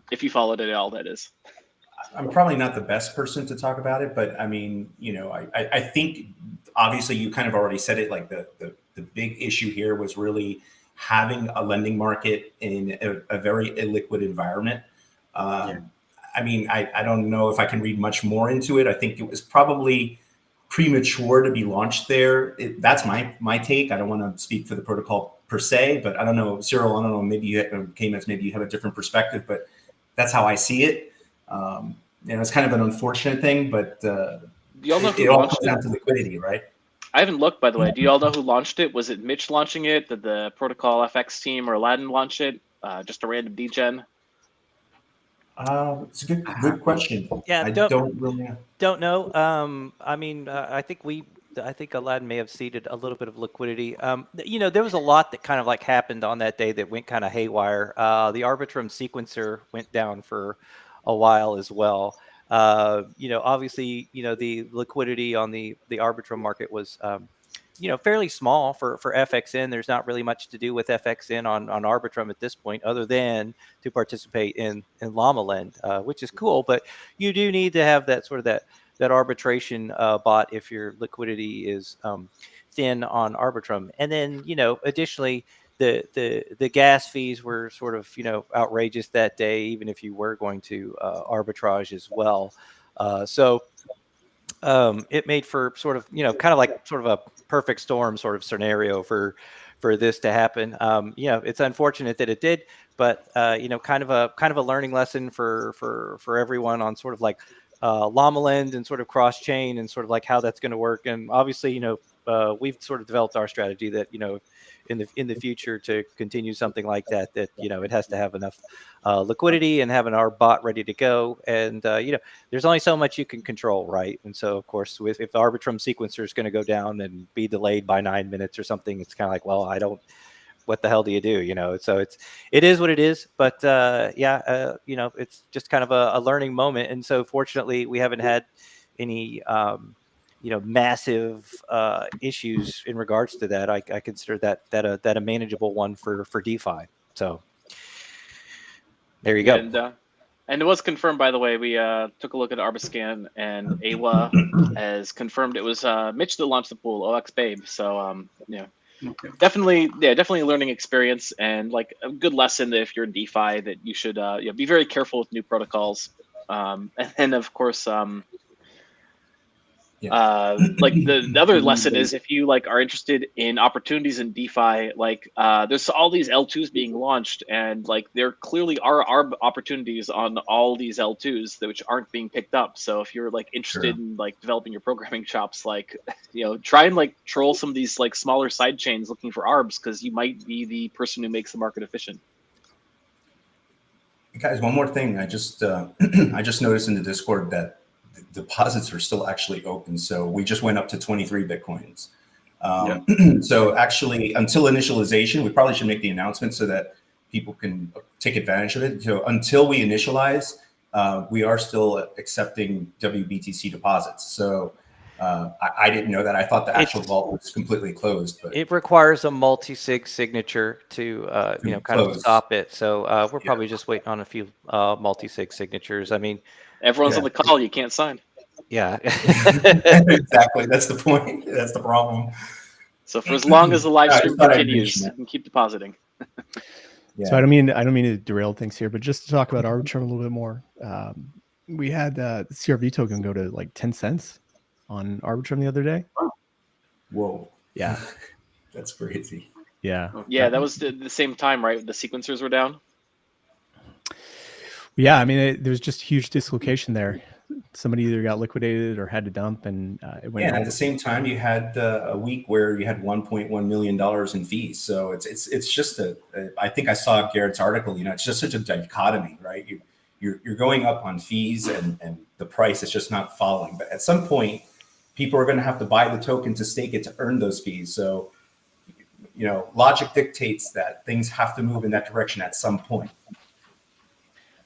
If you followed it at all, that is. I'm probably not the best person to talk about it, but I mean, I think obviously you kind of already said it, like the big issue here was really having a lending market in a very illiquid environment. I mean, I don't know if I can read much more into it. I think it was probably premature to be launched there. That's my take. I don't want to speak for the protocol per se, but I don't know, Cyril, I don't know, maybe maybe you have a different perspective, but that's how I see it. It's kind of an unfortunate thing, but it all comes down to liquidity, right? I haven't looked, by the way. Do you all know who launched it? Was it Mitch launching it? Did the ProtocolFX team or Aladdin launch it? Just a random degen? It's a good question. Yeah, I don't really know. Don't know. I mean, I think Aladdin may have seeded a little bit of liquidity. There was a lot that kind of like happened on that day that went kind of haywire. The Arbitrum sequencer went down for a while as well. Obviously, the liquidity on the Arbitrum market was, fairly small for FXN. There's not really much to do with FXN on Arbitrum at this point, other than to participate in LlamaLand, which is cool. But you do need to have that sort of that arbitration bot if your liquidity is thin on Arbitrum. And then, additionally, the gas fees were sort of, outrageous that day, even if you were going to arbitrage as well. So it made for sort of, kind of like sort of a perfect storm sort of scenario for this to happen. It's unfortunate that it did, but kind of a learning lesson for everyone on sort of like LlamaLand and sort of cross chain and sort of like how that's going to work. And obviously, we've sort of developed our strategy that, in the future to continue something like that, it has to have enough liquidity and having our bot ready to go. And, there's only so much you can control, right? And so, of course, if the Arbitrum sequencer is going to go down and be delayed by 9 minutes or something, it's kind of like, well, what the hell do you do? So it is what it is. But it's just kind of a learning moment. And so fortunately, we haven't had any massive issues in regards to that. I consider that a manageable one for DeFi. So there you go. And it was confirmed, by the way. We took a look at Arbiscan, and Awa has confirmed it was Mitch that launched the pool, OX Babe. So definitely a learning experience, and like a good lesson that if you're in DeFi, that you should be very careful with new protocols. And then of course, Like the other lesson is, if you like are interested in opportunities in DeFi, like there's all these L2s being launched, and like there clearly are opportunities on all these L2s which aren't being picked up. So if you're like interested in like developing your programming chops, like try and like troll some of these like smaller side chains looking for arbs, because you might be the person who makes the market efficient. Guys, one more thing. I just I just noticed in the Discord that deposits are still actually open. So we just went up to 23 Bitcoins. So actually, until initialization, we probably should make the announcement so that people can take advantage of it. So until we initialize, we are still accepting WBTC deposits. So I didn't know that. I thought the actual vault was completely closed. But it requires a multi-sig signature to kind of stop it. So we're probably just waiting on a few multi-sig signatures. I mean, everyone's on the call. You can't sign. Yeah. Exactly. That's the point. That's the problem. So for as long as the live stream continues, you can keep depositing. So I don't mean to derail things here, but just to talk about Arbitrum a little bit more. We had the CRV token go to like 10 cents on Arbitrum the other day. Whoa. Yeah. That's crazy. Yeah. Yeah, that was the same time, right? The sequencers were down. Yeah, I mean, there was just huge dislocation there. Somebody either got liquidated or had to dump, and it went. Yeah, at the same time, you had a week where you had $1.1 million in fees. So it's just I think I saw Garrett's article. It's just such a dichotomy, right? You're going up on fees, and the price is just not following. But at some point, people are going to have to buy the token to stake it to earn those fees. So logic dictates that things have to move in that direction at some point.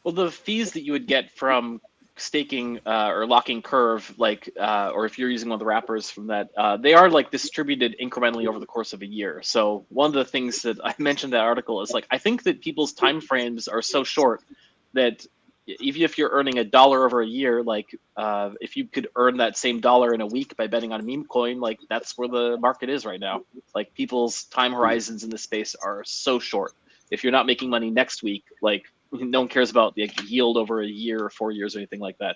Well, the fees that you would get from staking or locking Curve, like, or if you're using one of the wrappers from that, they are like distributed incrementally over the course of a year. So one of the things that I mentioned in that article is like, I think that people's time frames are so short that even if you're earning $1 over a year, like if you could earn that same dollar in a week by betting on a meme coin, like that's where the market is right now. Like people's time horizons in this space are so short. If you're not making money next week, like no one cares about the yield over a year or 4 years or anything like that.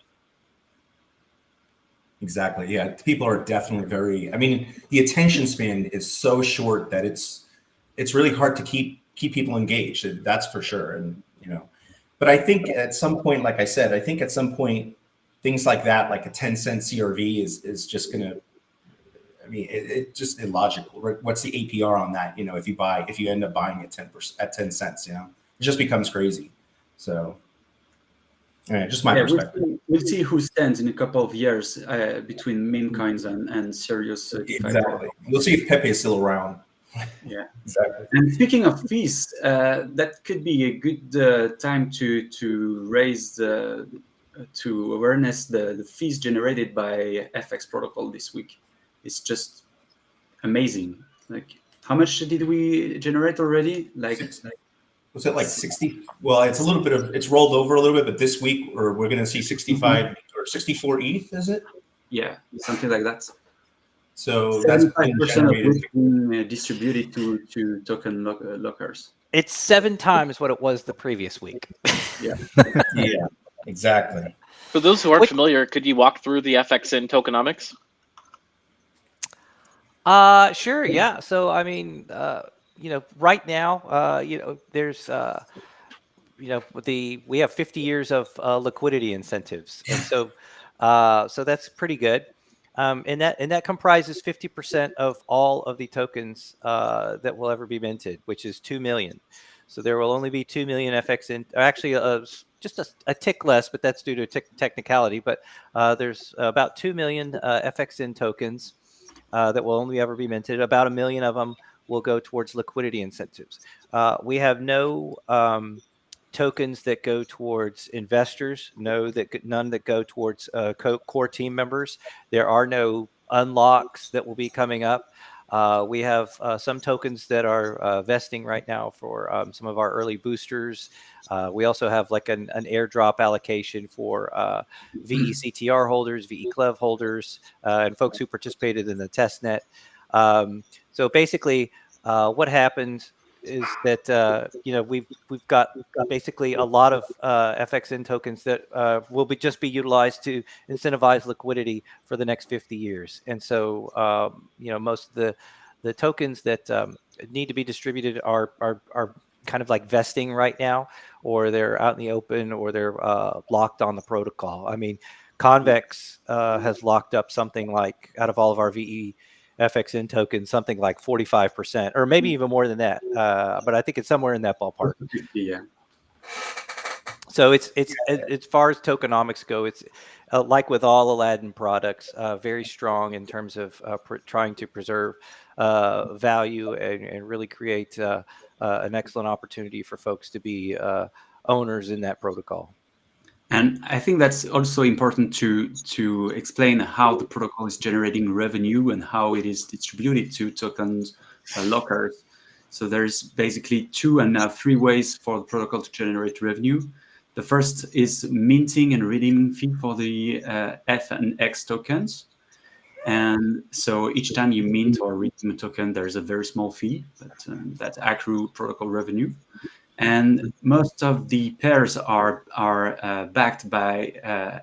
Exactly. Yeah. People are definitely the attention span is so short that it's really hard to keep people engaged. That's for sure. And, but I think at some point, like I said, things like that, like a 10-cent CRV is just going to, it's just illogical. What's the APR on that? If you end up buying it 10 cents, it just becomes crazy. So, just my perspective. We'll see who stands in a couple of years between meme coins and serious. Exactly. We'll see if Pepe is still around. Yeah, exactly. And speaking of fees, that could be a good time to raise to awareness the fees generated by FX protocol this week. It's just amazing. Like, how much did we generate already? Like, was it like 60? Well, it's rolled over a little bit, but this week we're going to see 65 or 64 ETH, is it? Yeah, something like that. So that's 75% distributed to token lockers. It's 7 times what it was the previous week. Yeah. Yeah, exactly. For those who aren't familiar, could you walk through the FX in tokenomics? Sure. Yeah. So, I mean, right now, there's, we have 50 years of liquidity incentives, and so that's pretty good. And that comprises 50% of all of the tokens that will ever be minted, which is 2 million. So there will only be 2 million FX in, actually just a tick less, but that's due to technicality. But there's about 2 million FX in tokens that will only ever be minted. About 1 million of them will go towards liquidity incentives. We have no tokens that go towards investors, none that go towards core team members. There are no unlocks that will be coming up. We have some tokens that are vesting right now for some of our early boosters. We also have like an airdrop allocation for VECTR holders, VECLEV holders, and folks who participated in the test net. So basically, what happened is that we've got basically a lot of FXN tokens that will just be utilized to incentivize liquidity for the next 50 years. And so most of the tokens that need to be distributed are kind of like vesting right now, or they're out in the open, or they're locked on the protocol. I mean, Convex has locked up something like, out of all of our VE FXN tokens, something like 45%, or maybe even more than that. But I think it's somewhere in that ballpark. Yeah. So it's as far as tokenomics go, it's like with all Aladdin products, very strong in terms of trying to preserve value and really create an excellent opportunity for folks to be owners in that protocol. And I think that's also important to explain how the protocol is generating revenue and how it is distributed to tokens lockers. So there's basically 2 and 3 ways for the protocol to generate revenue. The first is minting and redeeming fee for the F and X tokens. And so each time you mint or redeem a token, there's a very small fee, but that's accrue protocol revenue. And most of the pairs are backed by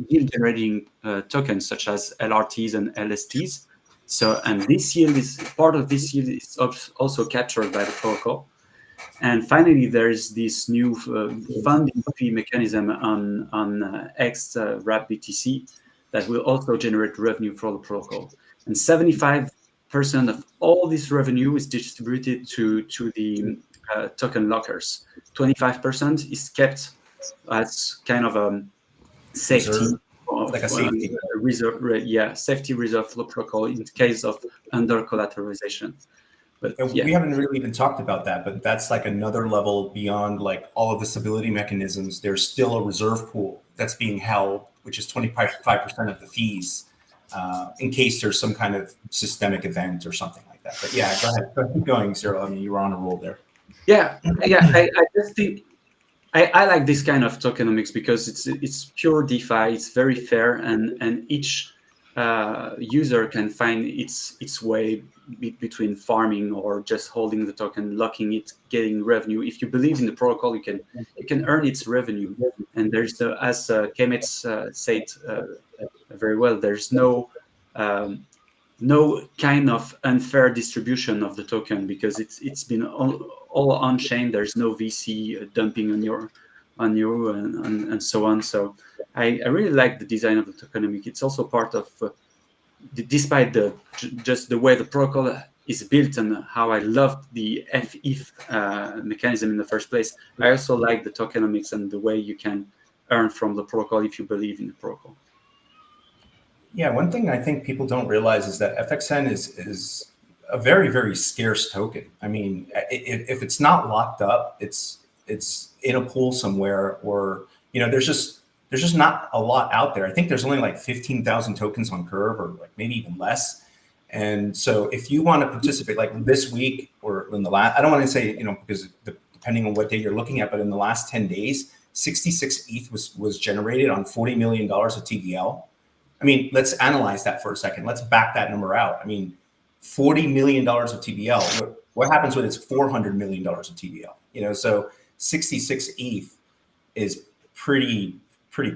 yield-generating tokens such as LRTs and LSTs. So, and this yield is part of this yield is also captured by the protocol. And finally, there's this new funding fee mechanism on XWBTC that will also generate revenue for the protocol. And 75% of all this revenue is distributed to the token lockers. 25% is kept as kind of a safety, like a safety reserve. Safety reserve for the protocol in case of under collateralization. But we haven't really even talked about that, but that's like another level beyond like all of the stability mechanisms. There's still a reserve pool that's being held, which is 25% of the fees, in case there's some kind of systemic event or something like that. But yeah, go ahead. Keep going, Cyril. I mean, you were on a roll there. Yeah. I just think I like this kind of tokenomics because it's pure DeFi. It's very fair, and each user can find its way between farming or just holding the token, locking it, getting revenue. If you believe in the protocol, you can earn its revenue. And there's as Kemet said very well, there's no kind of unfair distribution of the token because it's been all on chain. There's no VC dumping on you and so on. So I really like the design of the tokenomic. It's also part of despite just the way the protocol is built and how I loved the FETH mechanism in the first place. I also like the tokenomics and the way you can earn from the protocol if you believe in the protocol. Yeah, one thing I think people don't realize is that FXN is a very, very scarce token. I mean, if it's not locked up, it's in a pool somewhere, or there's just not a lot out there. I think there's only like 15,000 tokens on Curve, or like maybe even less. And so if you want to participate, like this week or in the last, I don't want to say, because depending on what day you're looking at, but in the last 10 days, 66 ETH was generated on $40 million of TVL. I mean, let's analyze that for a second. Let's back that number out. I mean, $40 million of TVL. What happens when it's $400 million of TVL? So 66 ETH is pretty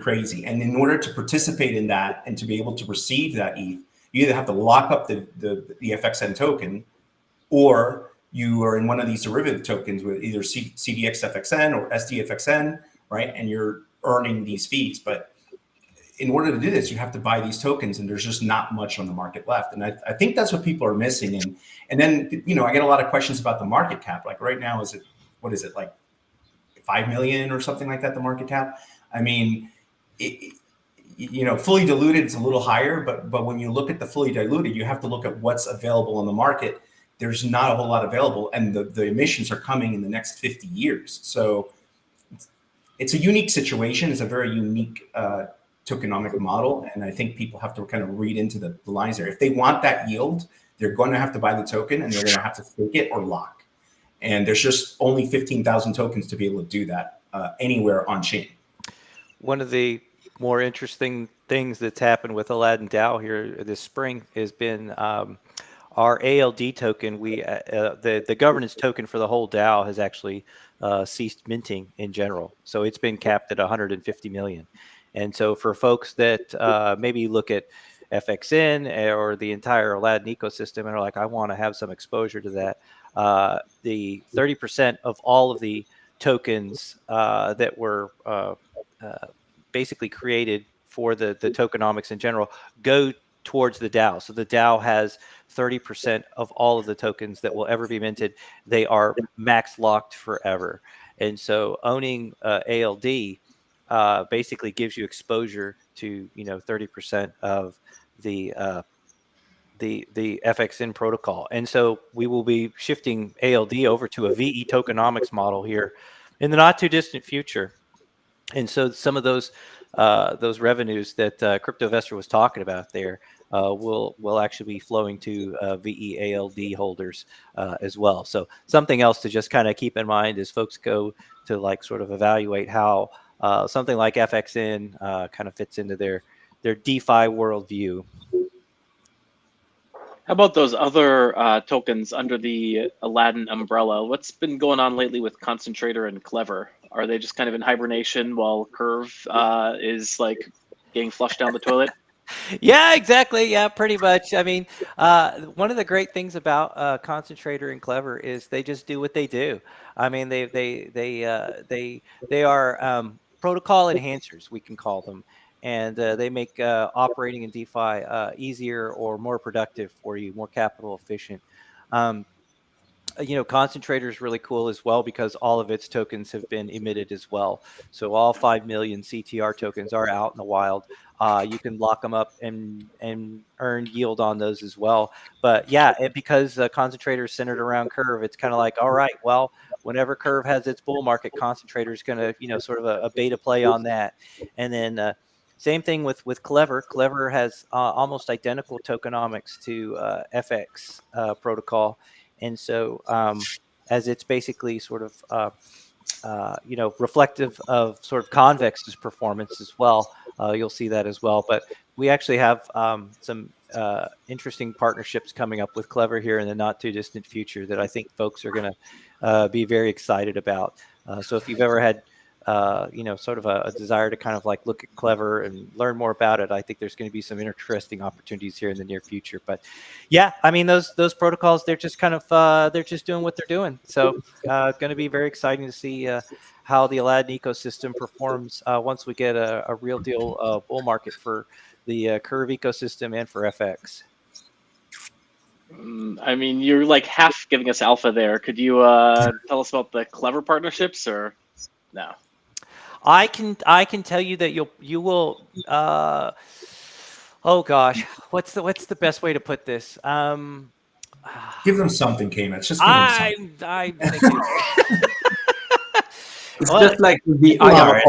crazy. And in order to participate in that and to be able to receive that ETH, you either have to lock up the FXN token, or you are in one of these derivative tokens with either CDXFXN or SDFXN, right? And you're earning these fees. But in order to do this, you have to buy these tokens, and there's just not much on the market left. And I think that's what people are missing. And then, I get a lot of questions about the market cap. Like right now, what is it, like 5 million or something like that, the market cap? I mean, fully diluted, it's a little higher, but when you look at the fully diluted, you have to look at what's available in the market. There's not a whole lot available, and the emissions are coming in the next 50 years. So it's a unique situation. It's a very unique tokenomic model, and I think people have to kind of read into the lines there. If they want that yield, they're going to have to buy the token, and they're going to have to stake it or lock. And there's just only 15,000 tokens to be able to do that anywhere on chain. One of the more interesting things that's happened with Aladdin DAO here this spring has been our ALD token, the governance token for the whole DAO has actually ceased minting in general. So it's been capped at 150 million. And so for folks that maybe look at FXN or the entire Aladdin ecosystem and are like, I want to have some exposure to that, the 30% of all of the tokens that were basically created for the tokenomics in general go towards the DAO. So the DAO has 30% of all of the tokens that will ever be minted. They are max locked forever. And so owning ALD basically gives you exposure to 30% of the FXN protocol. And so we will be shifting ALD over to a VE tokenomics model here in the not too distant future. And so some of those revenues that CryptoVestor was talking about there will actually be flowing to VEALD holders as well. So something else to just kind of keep in mind as folks go to like sort of evaluate how something like FXN kind of fits into their DeFi worldview. How about those other tokens under the Aladdin umbrella? What's been going on lately with Concentrator and Clever? Are they just kind of in hibernation while Curve is like getting flushed down the toilet? Yeah, exactly. Yeah, pretty much. I mean, one of the great things about Concentrator and Clever is they just do what they do. I mean, they are protocol enhancers, we can call them, and they make operating in DeFi easier or more productive for you, more capital efficient. Concentrator is really cool as well because all of its tokens have been emitted as well. So all 5 million CTR tokens are out in the wild. You can lock them up and earn yield on those as well. But yeah, because Concentrator is centered around Curve, it's kind of like, all right, well, whenever Curve has its bull market, Concentrator is going to, sort of a beta play on that. And then same thing with Clever. Clever has almost identical tokenomics to FX protocol. And so as it's basically sort of, reflective of sort of Convex's performance as well, you'll see that as well. But we actually have some interesting partnerships coming up with Clever here in the not too distant future that I think folks are going to be very excited about. So if you've ever had sort of a desire to kind of like look at Clever and learn more about it, I think there's going to be some interesting opportunities here in the near future. But yeah, I mean, those protocols, they're just kind of they're just doing what they're doing. So it's going to be very exciting to see how the Aladdin ecosystem performs once we get a real deal bull market for the Curve ecosystem and for FX. I mean, you're like half giving us alpha there. Could you tell us about the Clever partnerships or no? I can tell you that you will. Oh gosh, what's the best way to put this? Give them something, Cayman. It's just give them something. I'm thinking. It's just like the IR.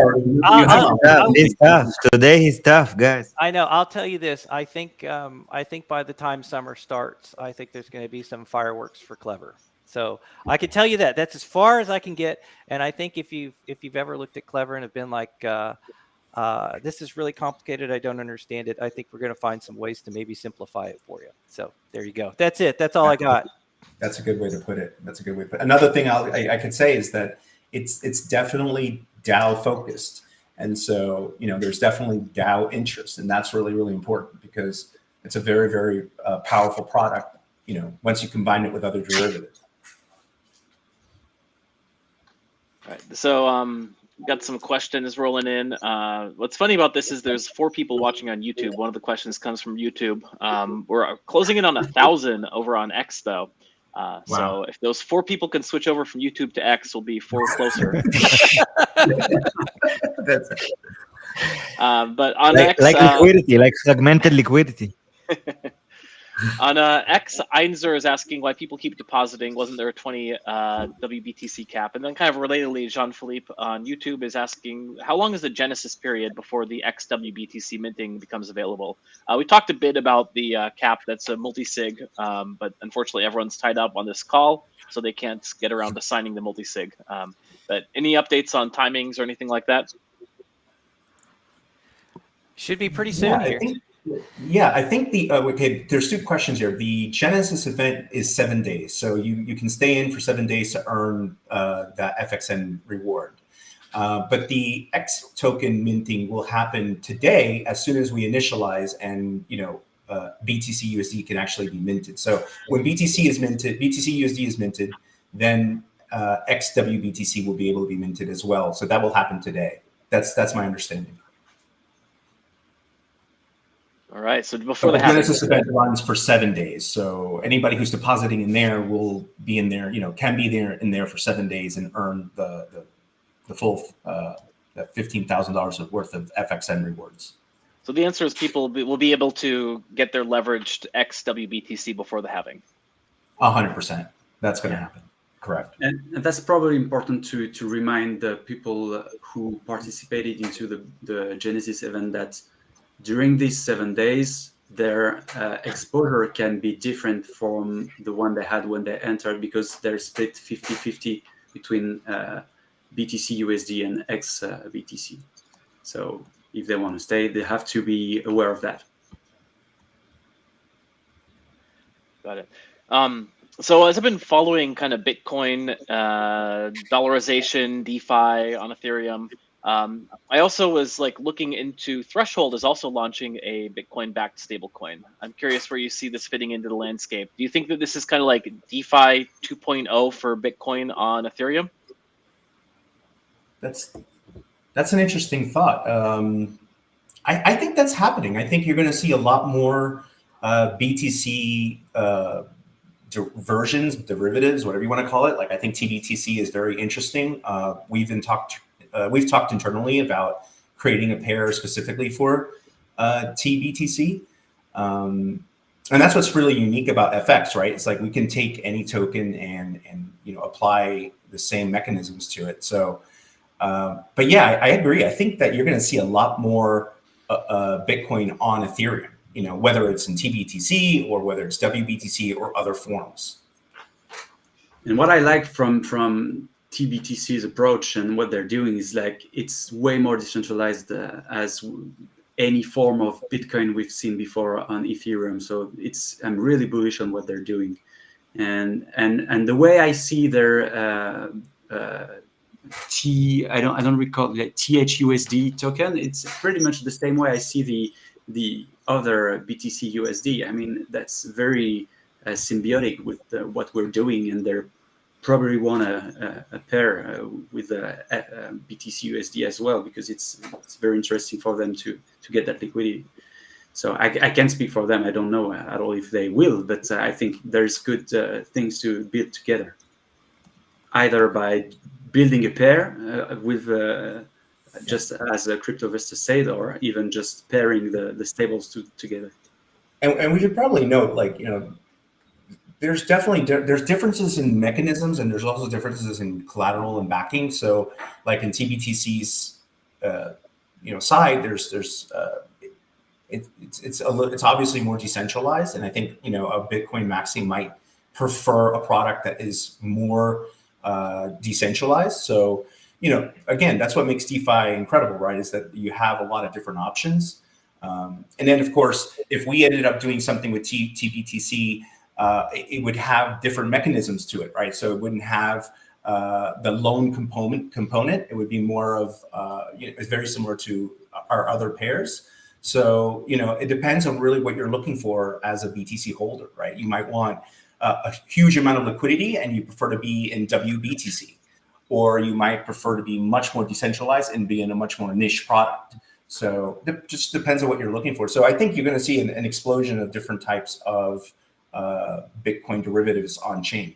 He's tough. Today he's tough, guys. I know. I'll tell you this. I think by the time summer starts, I think there's going to be some fireworks for Clever. So I can tell you that. That's as far as I can get. And I think if you've ever looked at Clever and have been like, this is really complicated, I don't understand it, I think we're going to find some ways to maybe simplify it for you. So there you go. That's it. That's all I got. That's a good way to put it. Another thing I could say is that it's definitely DAO focused. And so, there's definitely DAO interest. And that's really, really important because it's a very, very powerful product, once you combine it with other derivatives. All right. So got some questions rolling in. What's funny about this is there's 4 people watching on YouTube. One of the questions comes from YouTube. We're closing in on 1,000 over on X though. Wow. So if those 4 people can switch over from YouTube to X, we'll be 4 closer. That's it. But on like X, liquidity, like fragmented liquidity. On X, Einzer is asking why people keep depositing. Wasn't there a 20 WBTC cap? And then kind of relatedly, Jean-Philippe on YouTube is asking, how long is the genesis period before the XWBTC minting becomes available? We talked a bit about the cap that's a multi-sig, but unfortunately everyone's tied up on this call, so they can't get around to signing the multi-sig. But any updates on timings or anything like that? Should be pretty soon here. Yeah, I think okay, there's two questions here. The Genesis event is 7 days. So you can stay in for 7 days to earn that FXN reward. But the X token minting will happen today as soon as we initialize and, BTCUSD can actually be minted. So when BTC is minted, BTCUSD is minted, then XWBTC will be able to be minted as well. So that will happen today. That's my understanding. All right. So before the Genesis event runs for 7 days. So anybody who's depositing in there will be in there, can be in there for 7 days and earn the full $15,000 worth of FXN rewards. So the answer is people will be able to get their leveraged XWBTC before the halving. 100%. That's going to happen. Correct. And that's probably important to remind the people who participated into the Genesis event that during these 7 days, their exposure can be different from the one they had when they entered, because they're split 50-50 between BTCUSD and XBTC. So if they want to stay, they have to be aware of that. Got it. So as I've been following kind of Bitcoin, dollarization, DeFi on Ethereum, I also was looking into Threshold is also launching a Bitcoin-backed stablecoin. I'm curious where you see this fitting into the landscape. Do you think that this is kind of like DeFi 2.0 for Bitcoin on Ethereum? That's an interesting thought. I think that's happening. I think you're going to see a lot more BTC versions, derivatives, whatever you want to call it. I think TBTC is very interesting. We've talked internally about creating a pair specifically for TBTC. And that's what's really unique about FX, right? It's we can take any token and apply the same mechanisms to it. So, but yeah, I agree. I think that you're going to see a lot more Bitcoin on Ethereum, whether it's in TBTC or whether it's WBTC or other forms. And what I like from TBTC's approach and what they're doing is it's way more decentralized as any form of Bitcoin we've seen before on Ethereum. So I'm really bullish on what they're doing, and the way I see their I don't recall THUSD token. It's pretty much the same way I see the other BTCUSD. I mean, that's very symbiotic with what we're doing, and they're probably want a pair with BTCUSD as well, because it's very interesting for them to get that liquidity. So I can't speak for them. I don't know at all if they will, but I think there's good things to build together, either by building a pair with just as CryptoVesta said, or even just pairing the stables together. And we should probably note, there's differences in mechanisms, and there's also differences in collateral and backing. So, in TBTC's side, it's obviously more decentralized, and I think a Bitcoin maxi might prefer a product that is more decentralized. So, again, that's what makes DeFi incredible, right? Is that you have a lot of different options. And then, of course, if we ended up doing something with TBTC, it would have different mechanisms to it, right? So it wouldn't have the loan component. It would be more of, it's very similar to our other pairs. So, it depends on really what you're looking for as a BTC holder, right? You might want a huge amount of liquidity and you prefer to be in WBTC, or you might prefer to be much more decentralized and be in a much more niche product. So it just depends on what you're looking for. So I think you're going to see an explosion of different types of Bitcoin derivatives on chain.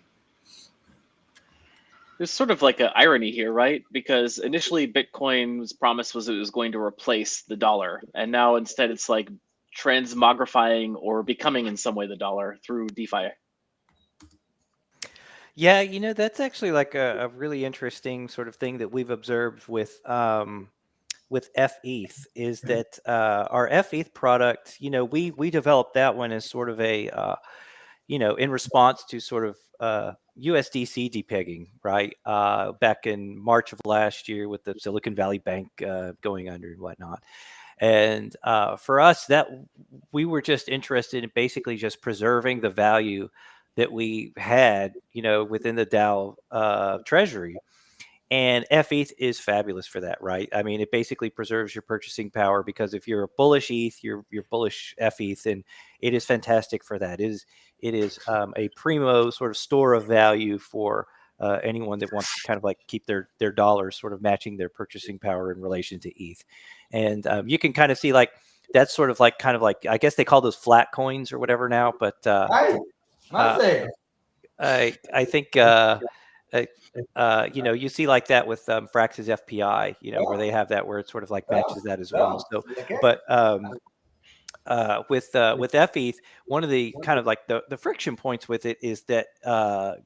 There's sort of an irony here, right? Because initially Bitcoin's promise was it was going to replace the dollar, and now instead it's transmogrifying or becoming in some way the dollar through DeFi. Yeah, that's actually a really interesting sort of thing that we've observed with FETH is that our FETH product, we developed that one as sort of a, in response to sort of USDC depegging, right? Back in March of last year with the Silicon Valley Bank going under and whatnot. And for us, that we were just interested in basically just preserving the value that we had, within the DAO treasury. And FETH is fabulous for that, right? I mean, it basically preserves your purchasing power, because if you're a bullish ETH, you're bullish FETH, and it is fantastic for that. It is a primo sort of store of value for anyone that wants to kind of like keep their dollars sort of matching their purchasing power in relation to ETH. And you can kind of see like that's sort of like I guess they call those flat coins or whatever now, but I think you see like that with Frax's FPI, where they have that, where it sort of like matches that as well. So, but with FETH, one of the kind of like the friction points with it is that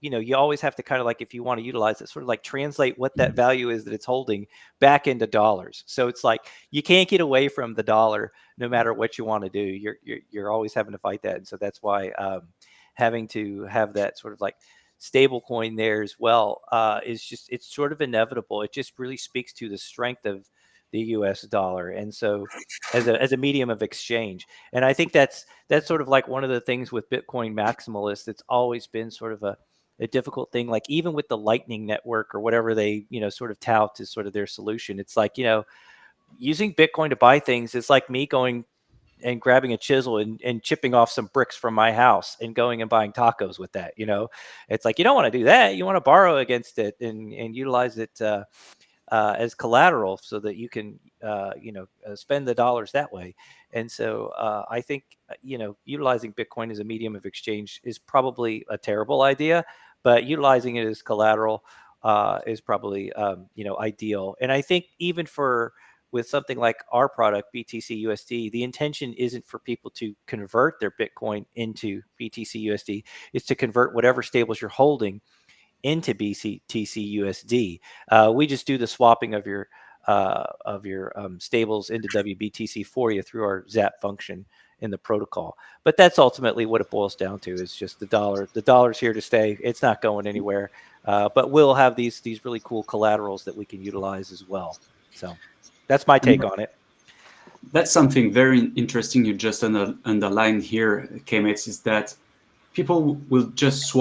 you always have to kind of like, if you want to utilize it, sort of like translate what that value is that it's holding back into dollars. So it's like you can't get away from the dollar no matter what you want to do. You're always having to fight that, and so that's why having to have that sort of like stablecoin there as well it's sort of inevitable. It just really speaks to the strength of the US dollar, and so as a medium of exchange. And I think that's sort of like one of the things with Bitcoin maximalists. It's always been sort of a difficult thing, like even with the Lightning Network or whatever they sort of tout as sort of their solution. It's like using Bitcoin to buy things is like me going and grabbing a chisel and chipping off some bricks from my house and going and buying tacos with that. It's like, you don't want to do that. You want to borrow against it and utilize it as collateral so that you can, spend the dollars that way. And so I think, utilizing Bitcoin as a medium of exchange is probably a terrible idea, but utilizing it as collateral is probably, ideal. And I think even with something like our product, BTCUSD, the intention isn't for people to convert their Bitcoin into BTCUSD. It's to convert whatever stables you're holding into BTCUSD. We just do the swapping of your stables into WBTC for you through our ZAP function in the protocol. But that's ultimately what it boils down to, is just the dollar. The dollar's here to stay. It's not going anywhere. But we'll have these really cool collaterals that we can utilize as well. So that's my take on it. That's something very interesting you just underlined here, KMX, is that people will just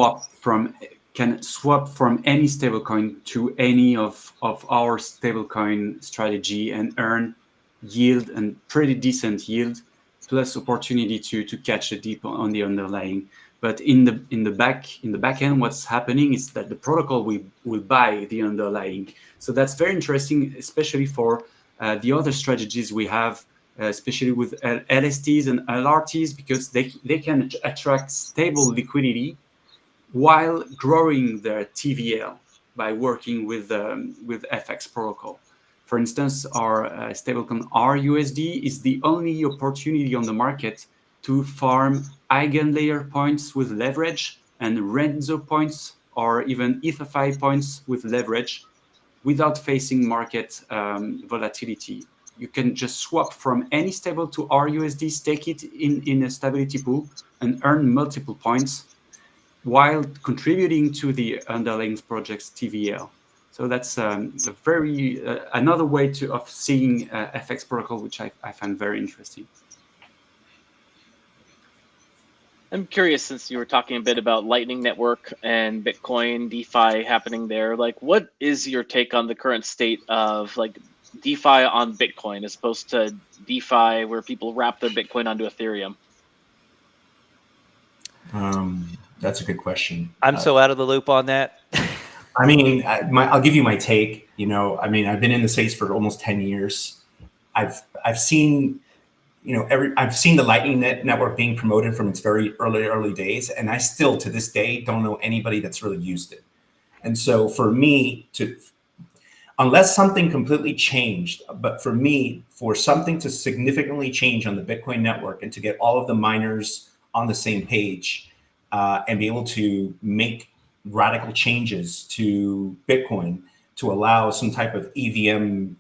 can swap from any stablecoin to any of our stablecoin strategy and earn yield, and pretty decent yield, plus opportunity to catch a dip on the underlying. But in the back end, what's happening is that the protocol will buy the underlying. So that's very interesting, especially for the other strategies we have, especially with LSTs and LRTs, because they can attract stable liquidity while growing their TVL by working with FX protocol. For instance, our stablecoin RUSD is the only opportunity on the market to farm eigenlayer points with leverage and Renzo points or even ETHFI points with leverage without facing market volatility. You can just swap from any stable to RUSD, stake it in a stability pool, and earn multiple points while contributing to the underlying project's TVL. So that's another way of seeing FX protocol, which I find very interesting. I'm curious, since you were talking a bit about Lightning Network and Bitcoin, DeFi happening there, like what is your take on the current state of like DeFi on Bitcoin as opposed to DeFi where people wrap their Bitcoin onto Ethereum? That's a good question. I'm so out of the loop on that. I mean, I'll give you my take. I've been in the space for almost 10 years. I've seen, I've seen the Lightning Network being promoted from its very early days, and I still, to this day, don't know anybody that's really used it. And so for me unless something completely changed, but for me, for something to significantly change on the Bitcoin network and to get all of the miners on the same page, and be able to make radical changes to Bitcoin to allow some type of EVM,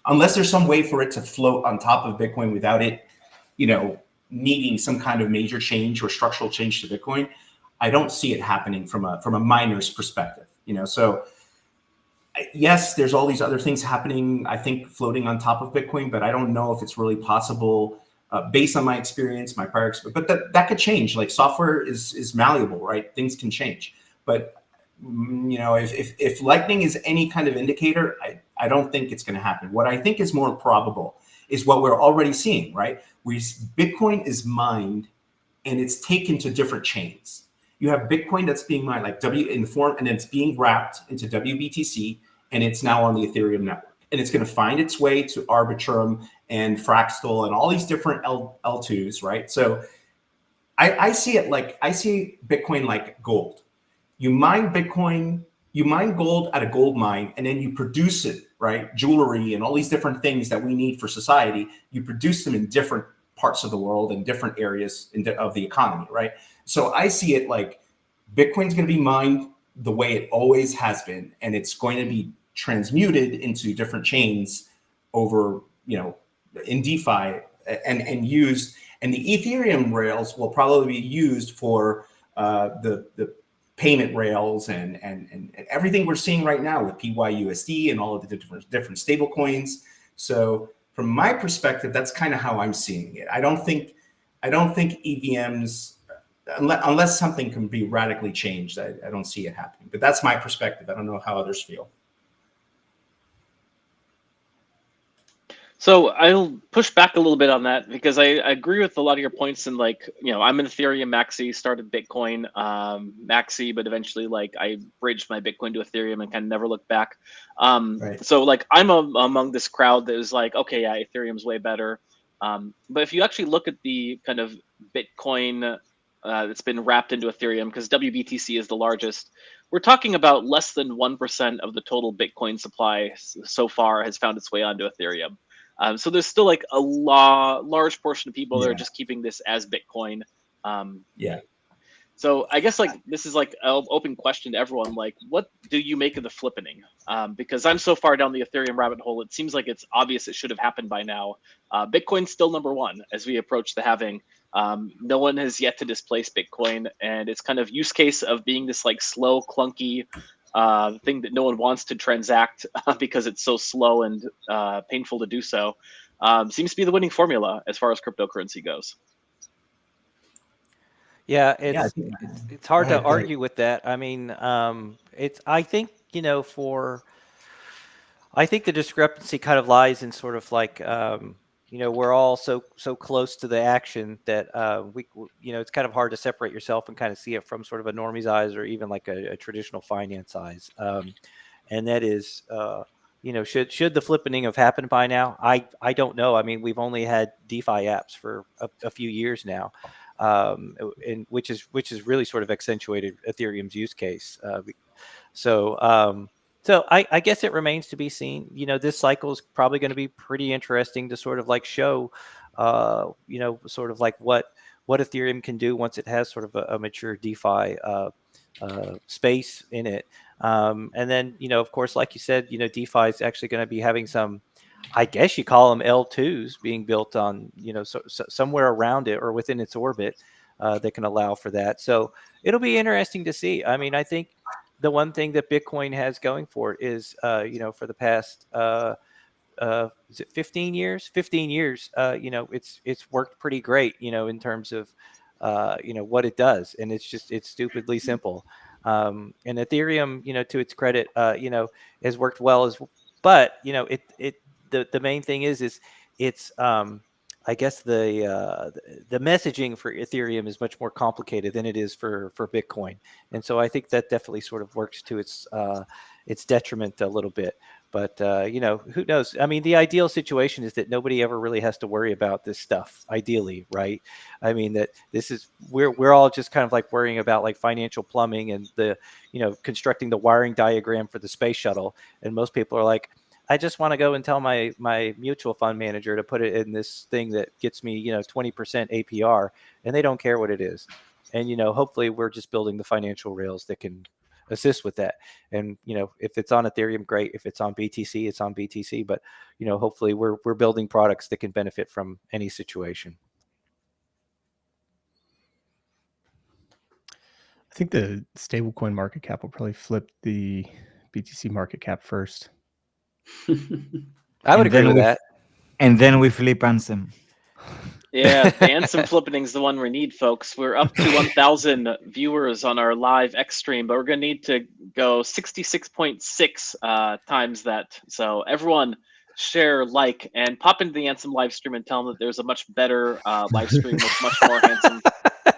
unless there's some way for it to float on top of Bitcoin without it, needing some kind of major change or structural change to Bitcoin, I don't see it happening from a miner's perspective. So yes, there's all these other things happening, I think, floating on top of Bitcoin, but I don't know if it's really possible based on my experience, my prior experience. But that could change. Like software is malleable, right? Things can change. But if Lightning is any kind of indicator, I don't think it's going to happen. What I think is more probable is what we're already seeing, right? Bitcoin is mined and it's taken to different chains. You have Bitcoin that's being mined like in the form, and then it's being wrapped into WBTC, and it's now on the Ethereum network. And it's going to find its way to Arbitrum and Fractal and all these different L2s, right? So I see Bitcoin like gold. You mine Bitcoin, you mine gold at a gold mine, and then you produce it, right? Jewelry and all these different things that we need for society, you produce them in different parts of the world and different areas of the economy, right? So I see it like Bitcoin's going to be mined the way it always has been, and it's going to be transmuted into different chains over, in DeFi and used. And the Ethereum rails will probably be used for the payment rails and everything we're seeing right now with PYUSD and all of the different stable coins. So from my perspective, that's kind of how I'm seeing it. I don't think EVMs, unless something can be radically changed, I don't see it happening. But that's my perspective. I don't know how others feel. So I'll push back a little bit on that because I agree with a lot of your points. And I'm an Ethereum maxi, started Bitcoin maxi, but eventually I bridged my Bitcoin to Ethereum and kind of never looked back. Right. So I'm among this crowd that is like, okay, yeah, Ethereum's way better. But if you actually look at the kind of Bitcoin that's been wrapped into Ethereum, because WBTC is the largest, we're talking about less than 1% of the total Bitcoin supply so far has found its way onto Ethereum. So there's still a large portion of people that are just keeping this as Bitcoin. So I guess this is an open question to everyone. What do you make of the flippening? Because I'm so far down the Ethereum rabbit hole, it seems like it's obvious it should have happened by now. Bitcoin's still number one as we approach the halving. No one has yet to displace Bitcoin, and it's kind of use case of being this slow, clunky thing that no one wants to transact because it's so slow and painful to do so. Seems to be the winning formula as far as cryptocurrency goes. Yeah, it's hard to argue with that. I mean, I think the discrepancy kind of lies in sort of we're all so close to the action that it's kind of hard to separate yourself and kind of see it from sort of a normie's eyes or even like a traditional finance eyes. And that is, should the flippening have happened by now? I don't know. I mean, we've only had DeFi apps for a few years now. And which is really sort of accentuated Ethereum's use case. So I guess it remains to be seen. This cycle is probably going to be pretty interesting to sort of show, sort of what Ethereum can do once it has sort of a mature DeFi space in it. And then, of course, like you said, DeFi is actually going to be having some, I guess you call them L2s being built on, somewhere around it or within its orbit that can allow for that. So it'll be interesting to see. I mean, I think the one thing that Bitcoin has going for it is, for the past, is it 15 years? 15 years, it's worked pretty great, in terms of, what it does. And it's stupidly simple. And Ethereum, to its credit, has worked well but the main thing is it's I guess the messaging for Ethereum is much more complicated than it is for Bitcoin, and so I think that definitely sort of works to its detriment a little bit. But who knows? I mean, the ideal situation is that nobody ever really has to worry about this stuff. Ideally, right? I mean, that we're all just kind of worrying about financial plumbing and the constructing the wiring diagram for the space shuttle, and most people are like, I just want to go and tell my mutual fund manager to put it in this thing that gets me 20% APR, and they don't care what it is. And hopefully we're just building the financial rails that can assist with that. And if it's on Ethereum, great. If it's on BTC, it's on BTC. But hopefully we're building products that can benefit from any situation. I think the stablecoin market cap will probably flip the BTC market cap first. I would And agree then with we- that. And then we flip Ansem. Yeah, the Ansem flippening is the one we need, folks. We're up to 1,000 viewers on our live X stream, but we're going to need to go 66.6 times that. So everyone share, like, and pop into the Ansem live stream and tell them that there's a much better live stream with much more handsome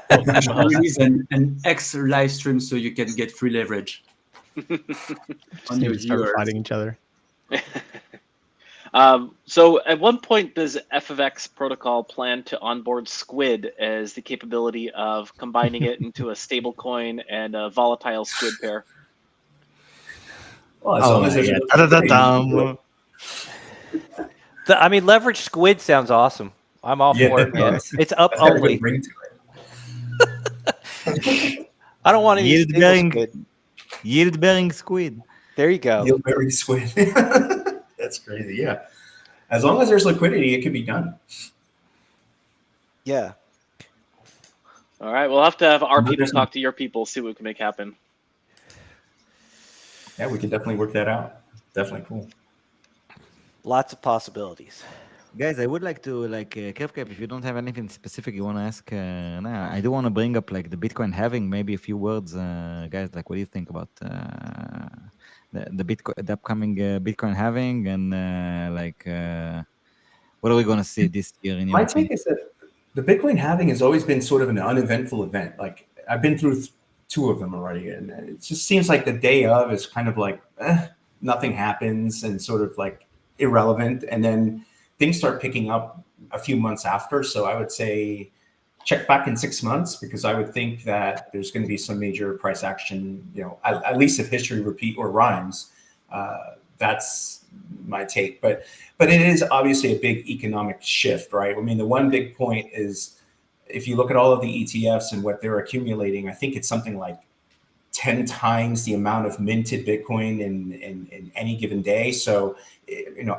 professional hosts. Release an X live stream so you can get free leverage on your Start viewers. fighting each other. So at one point, does FFX protocol plan to onboard Squid as the capability of combining it into a stablecoin and a volatile Squid pair? Well, as long as there's yeah. a- Ta-da-da-dum. I mean, leverage Squid sounds awesome. I'm all Yeah, for it, man. that's- It's up that's got a good only. ring to it. I don't want any Yield stable bearing. Squid. Yield bearing squid. There you go. Yield bearing squid. That's crazy. Yeah. As long as there's liquidity, it can be done. Yeah. All right, we'll have to have our No, people there's no- talk to your people, see what we can make happen. Yeah, we could definitely work that out. Definitely cool. Lots of possibilities. Guys, I would like to Kevkep, if you don't have anything specific you want to ask, now I do want to bring up like the Bitcoin halving, maybe a few words, guys. Like, what do you think about the Bitcoin, the upcoming Bitcoin halving, and what are we going to see this year in your My opinion? take is that the Bitcoin halving has always been sort of an uneventful event. Like I've been through two of them already, and it just seems like the day of is kind of like nothing happens and sort of like irrelevant, and then things start picking up a few months after. So I would say check back in 6 months, because I would think that there's going to be some major price action, at least if history repeat or rhymes. That's my take. But it is obviously a big economic shift, right? I mean, the one big point is if you look at all of the ETFs and what they're accumulating, I think it's something like 10 times the amount of minted Bitcoin in any given day. So,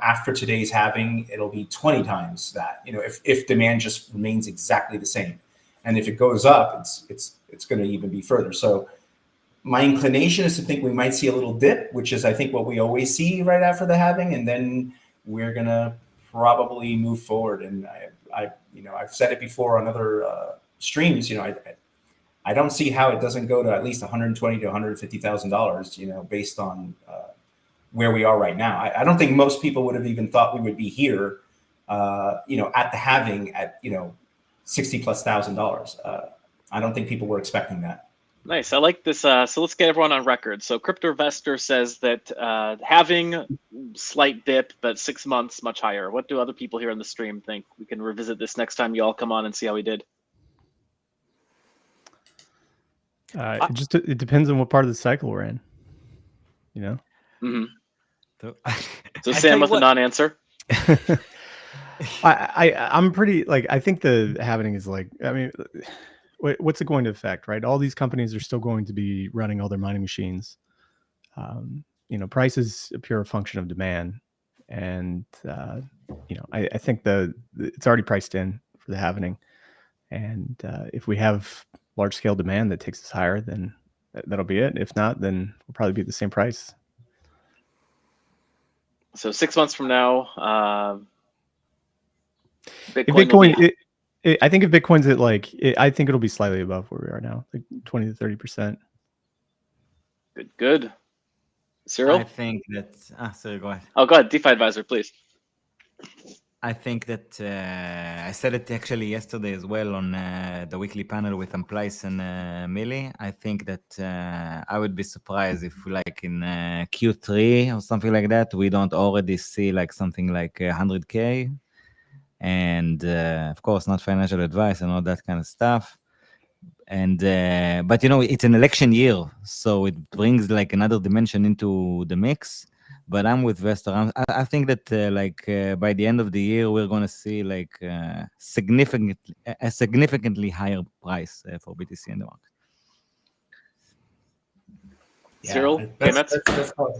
after today's halving, it'll be 20 times that, if demand just remains exactly the same. And if it goes up, it's going to even be further. So my inclination is to think we might see a little dip, which is, I think, what we always see right after the halving. And then we're going to probably move forward. And I've said it before on other streams, I don't see how it doesn't go to at least $120,000 to $150,000, based on where we are right now. I don't think most people would have even thought we would be here, at the halving at, $60,000+. I don't think people were expecting that. Nice. I like this. So let's get everyone on record. So CryptoVestor says that having slight dip, but 6 months much higher. What do other people here in the stream think? We can revisit this next time you all come on and see how we did. It depends on what part of the cycle we're in. Mm-hmm. So, So Sam with a non-answer. I'm pretty I think the halving is what's it going to affect, right? All these companies are still going to be running all their mining machines. Price is a pure function of demand, and I think it's already priced in for the halving, and if we have large scale demand that takes us higher, then that'll be it. If not, then we'll probably be at the same price. So 6 months from now, I think if Bitcoin's at I think it'll be slightly above where we are now, like 20 to 30%. Good. Cyril? I think that. Sorry, go ahead. Oh, go ahead. DeFi advisor, please. I think that I said it actually yesterday as well on the weekly panel with Amplice and Millie. I think that I would be surprised if, in Q3 or something like that, we don't already see something like 100K. And of course, not financial advice and all that kind of stuff. And but it's an election year, so it brings another dimension into the mix. But I'm with Vester. I think that by the end of the year, we're going to see a significantly higher price for BTC in the market. Cyril, that's go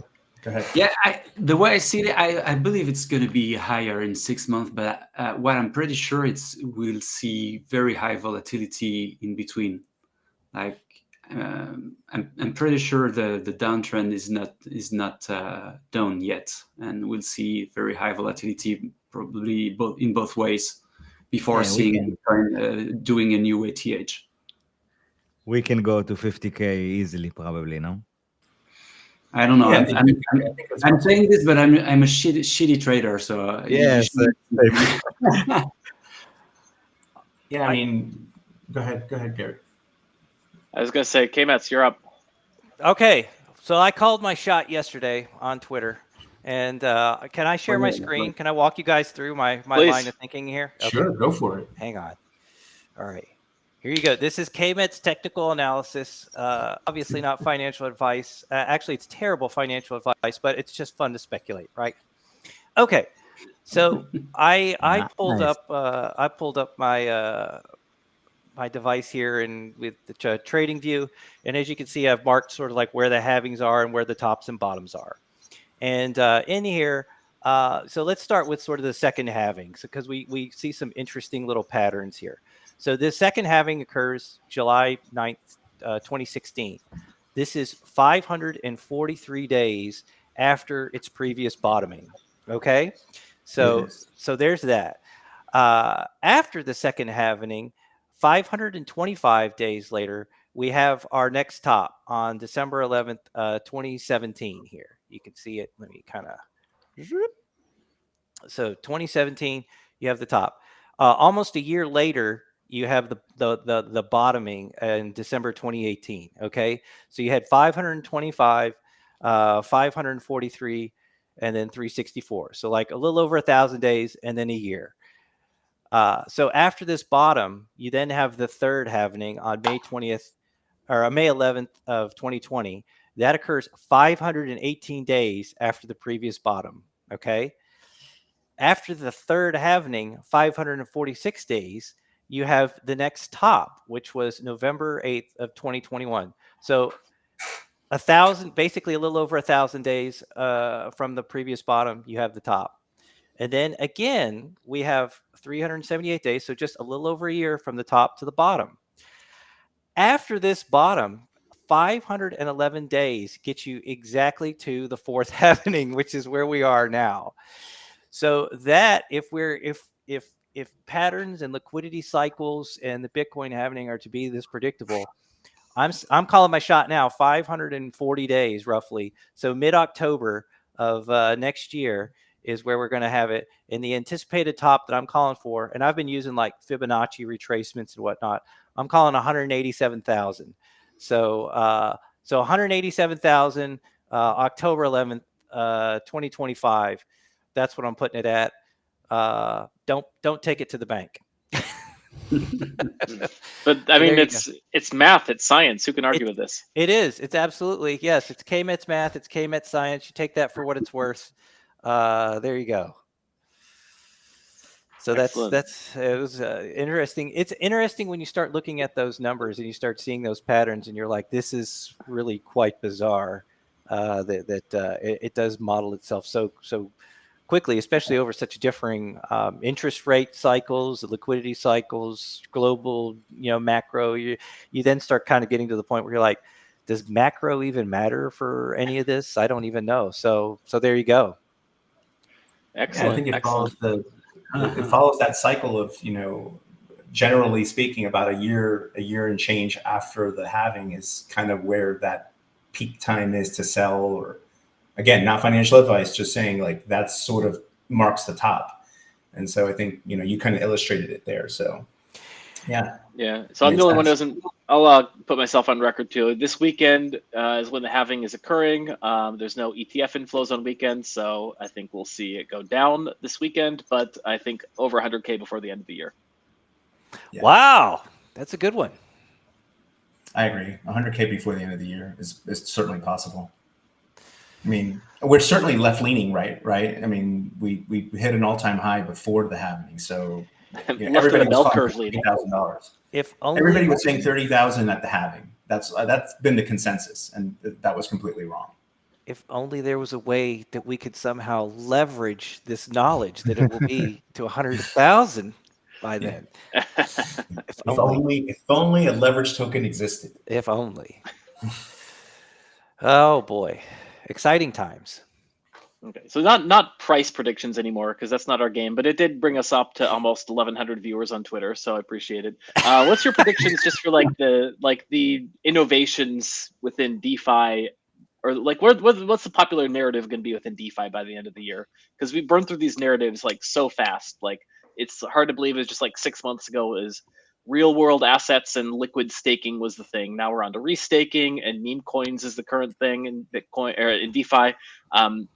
ahead. Yeah, the way I see it, I believe it's going to be higher in 6 months, but what I'm pretty sure we'll see very high volatility in between. I'm pretty sure the downtrend is not done yet, and we'll see very high volatility probably in both ways before seeing doing a new ATH. We can go to 50K easily, probably, no? I don't know. Yeah, I'm saying this, but I'm a shitty trader, so yes. Yeah, I mean, go ahead, Garrett. I was gonna say, K-Mets, you're up. Okay, so I called my shot yesterday on Twitter, and can I share my screen? Can I walk you guys through my line of thinking here? Sure, go for it. Hang on. All right. Here you go. This is K-Met's technical analysis. Obviously not financial advice. Actually, it's terrible financial advice, but it's just fun to speculate, right? Okay. So I pulled up my my device here and with the trading view, and as you can see, I've marked sort of like where the halvings are and where the tops and bottoms are. And in here, so let's start with sort of the second halving, because we see some interesting little patterns here. So this second halving occurs July 9th, 2016. This is 543 days after its previous bottoming. Okay, so there's that. After the second halving, 525 days later, we have our next top on December 11th, 2017 here. You can see it. Let me kind of... So 2017, you have the top. Almost a year later, you have the bottoming in December 2018. Okay, so you had 525, 543, and then 364. So like a little over 1,000 days, and then a year. So after this bottom, you then have the third halving on May 20th or May 11th of 2020. That occurs 518 days after the previous bottom. Okay. After the third halving, 546 days, you have the next top, which was November 8th of 2021. So 1,000, basically a little over 1,000 days from the previous bottom, you have the top. And then again, we have 378 days, so just a little over a year from the top to the bottom. After this bottom, 511 days get you exactly to the fourth halving, which is where we are now. So that if patterns and liquidity cycles and the Bitcoin halving are to be this predictable, I'm calling my shot now. 540 days roughly. So mid-October of next year is where we're going to have it. In the anticipated top that I'm calling for, and I've been using like Fibonacci retracements and whatnot, I'm calling 187,000. So 187,000 October 11th, 2025. That's what I'm putting it at. Don't take it to the bank. But I mean, it's math, it's science. Who can argue with this? It is. It's absolutely, yes. It's K-Met's math. It's K-Met's science. You take that for what it's worth. There you go. So Excellent. it was interesting. It's interesting when you start looking at those numbers and you start seeing those patterns, and you're like, this is really quite bizarre. It does model itself so quickly, especially over such differing interest rate cycles, liquidity cycles, global, macro. You then start kind of getting to the point where you're like, does macro even matter for any of this? I don't even know. So there you go. Excellent. I think it follows that cycle of, generally speaking, about a year and change after the halving is kind of where that peak time is to sell. Or again, not financial advice, just saying like that sort of marks the top. And so I think, you kind of illustrated it there. So yeah. So I'm the only one who doesn't. I'll put myself on record too. This weekend is when the halving is occurring. There's no ETF inflows on weekends, so I think we'll see it go down this weekend. But I think over 100K before the end of the year. Yeah. Wow, that's a good one. I agree. 100K before the end of the year is certainly possible. I mean, we're certainly left leaning, right? I mean, we hit an all-time high before the halving, so. Everybody was talking $30,000. Everybody was saying 30,000 at the halving. That's been the consensus, and that was completely wrong. If only there was a way that we could somehow leverage this knowledge that it will be to 100,000. by then. If only a leverage token existed. If only. Oh boy, exciting times. Okay, so not price predictions anymore because that's not our game, but it did bring us up to almost 1,100 viewers on Twitter, so I appreciate it. What's your predictions just for like the innovations within DeFi, or like what's the popular narrative going to be within DeFi by the end of the year? Because we burned through these narratives like so fast, like it's hard to believe it's just like 6 months ago is real world assets and liquid staking was the thing. Now we're on to restaking, and meme coins is the current thing in Bitcoin or in DeFi.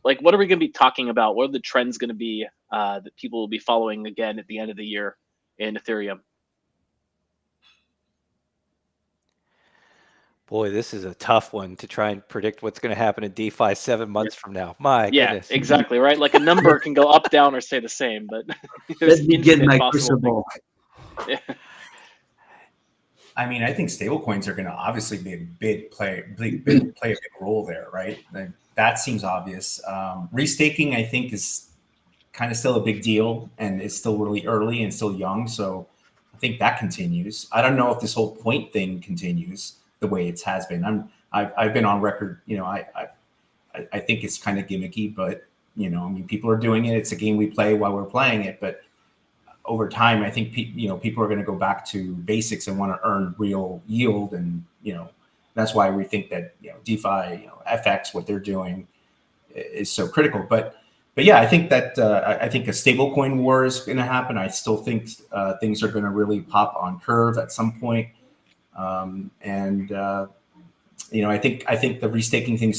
Like, what are we going to be talking about? What are the trends going to be that people will be following again at the end of the year in Ethereum? Boy, this is a tough one to try and predict what's going to happen in DeFi 7 months from now. My goodness. Exactly, right? Like a number can go up, down, or stay the same, but Let me get my crystal ball. I mean, I think stablecoins are going to obviously be a big play a big role there, right? That seems obvious. Restaking, I think, is kind of still a big deal, and it's still really early and still young. So I think that continues. I don't know if this whole point thing continues the way it has been. I've been on record. I think it's kind of gimmicky, but I mean, people are doing it. It's a game we play while we're playing it, but over time, I think people are going to go back to basics and want to earn real yield, and that's why we think that DeFi, FX, what they're doing is so critical. But yeah, I think that I think a stablecoin war is going to happen. I still think things are going to really pop on Curve at some point, and I think the restaking thing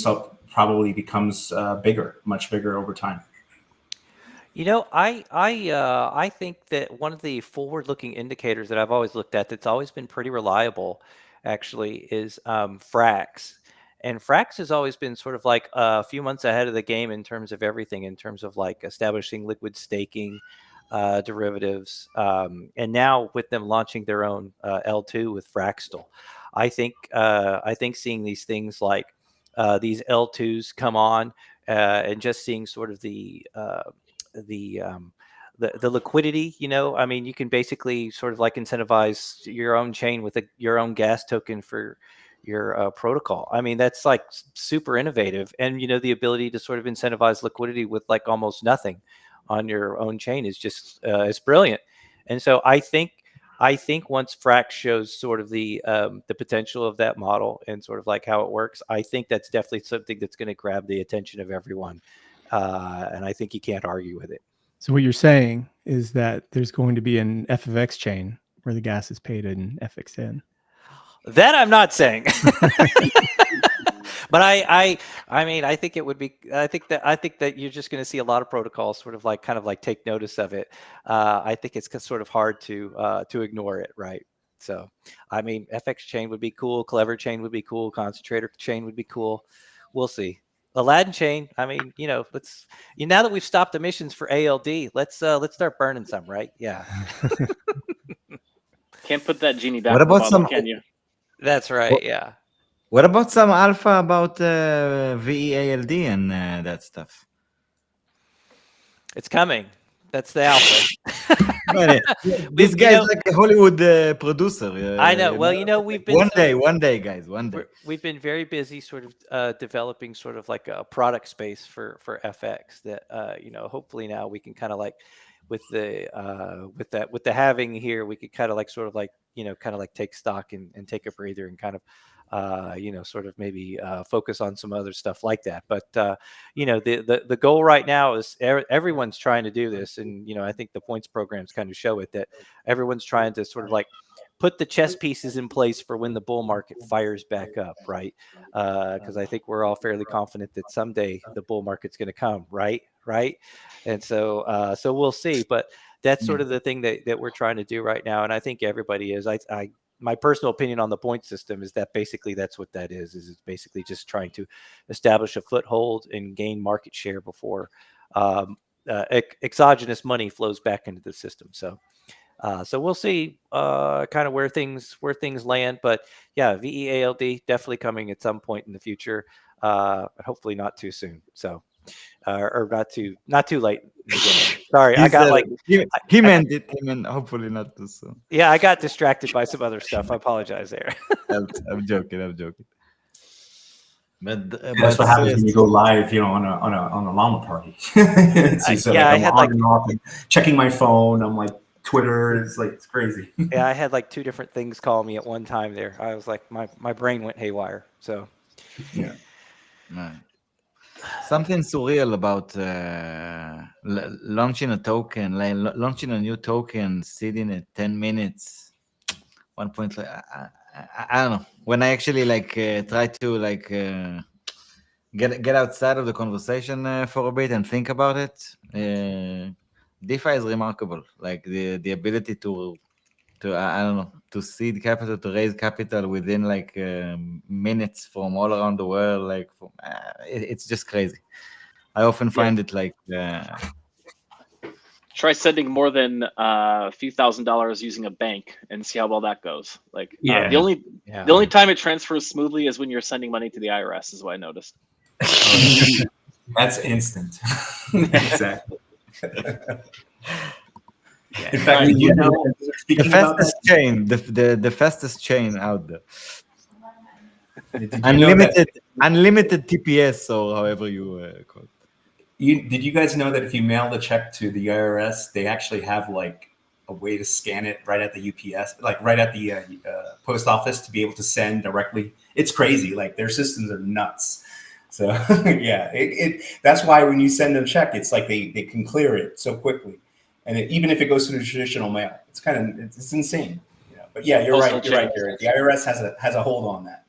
probably becomes much bigger over time. I think that one of the forward-looking indicators that I've always looked at that's always been pretty reliable, actually, is Frax. And Frax has always been sort of like a few months ahead of the game in terms of everything, in terms of like establishing liquid staking, derivatives, and now with them launching their own L2 with Fractal, I think seeing these things like these L2s come on, and just seeing sort of the liquidity, I mean, you can basically sort of like incentivize your own chain with your own gas token for your protocol. I mean, that's like super innovative, and the ability to sort of incentivize liquidity with like almost nothing on your own chain is just it's brilliant. And so I think once Frax shows sort of the potential of that model and sort of like how it works, I think that's definitely something that's going to grab the attention of everyone. And I think you can't argue with it. So what you're saying is that there's going to be an FFX chain where the gas is paid in FXN. That I'm not saying. But I mean, I think it would be. I think that you're just going to see a lot of protocols sort of like kind of like take notice of it. I think it's sort of hard to ignore it, right? So, I mean, FX chain would be cool. Clever chain would be cool. Concentrator chain would be cool. We'll see. Aladdin chain. I mean, let's. Now that we've stopped emissions for ALD, let's start burning some, right? Yeah. Can't put that genie back What in the about bottle, some? can you? That's right. Yeah. What about some alpha about VEALD and that stuff? It's coming. That's the alpha. This guy's like a Hollywood producer. I know. Well, we've been one day, guys. One day. We've been very busy, sort of developing sort of like a product space for FX that hopefully now we can kind of like with the halving here, we could kind of like sort of like kind of like take stock and take a breather and kind of sort of maybe focus on some other stuff like that. But the goal right now is everyone's trying to do this, and I think the points programs kind of show it, that everyone's trying to sort of like put the chess pieces in place for when the bull market fires back up, right? Because I think we're all fairly confident that someday the bull market's going to come, right? And so we'll see, but that's sort of the thing that we're trying to do right now, and I think everybody is. My personal opinion on the point system is that basically that's what that is it's basically just trying to establish a foothold and gain market share before exogenous money flows back into the system. So we'll see kind of where things land. But yeah, VEALD definitely coming at some point in the future, hopefully not too soon. So or not too late in the game. Sorry, I got like he meant it. He meant hopefully not too soon. I got distracted by some other stuff. I apologize there. I'm joking. But That's what happens when you go live, on a llama party. It's just I I'm had on and off and checking my phone. I'm like Twitter. It's crazy. Yeah, I had like 2 different things call me at one time there. I was like, my brain went haywire. So Yeah. Right. Something surreal about launching a token, like launching a new token, sitting at 10 minutes. 1 point. I don't know. When I actually try to get outside of the conversation for a bit and think about it, DeFi is remarkable. Like the ability to I don't know, to seed capital, to raise capital within minutes from all around the world. It's just crazy. I often find it Try sending more than a few $1,000s using a bank and see how well that goes. The only time it transfers smoothly is when you're sending money to the IRS, is what I noticed. That's instant. Exactly. In fact, the fastest chain, the fastest chain out there. Unlimited TPS, or however you call it. Did you guys know that if you mail the check to the IRS, they actually have a way to scan it right at the UPS, right at the post office, to be able to send directly? It's crazy. Their systems are nuts. So yeah, that's why when you send them a check, it's like they can clear it so quickly, and even if it goes to the traditional mail, it's insane. But yeah, you're right, Garrett. The IRS has a hold on that.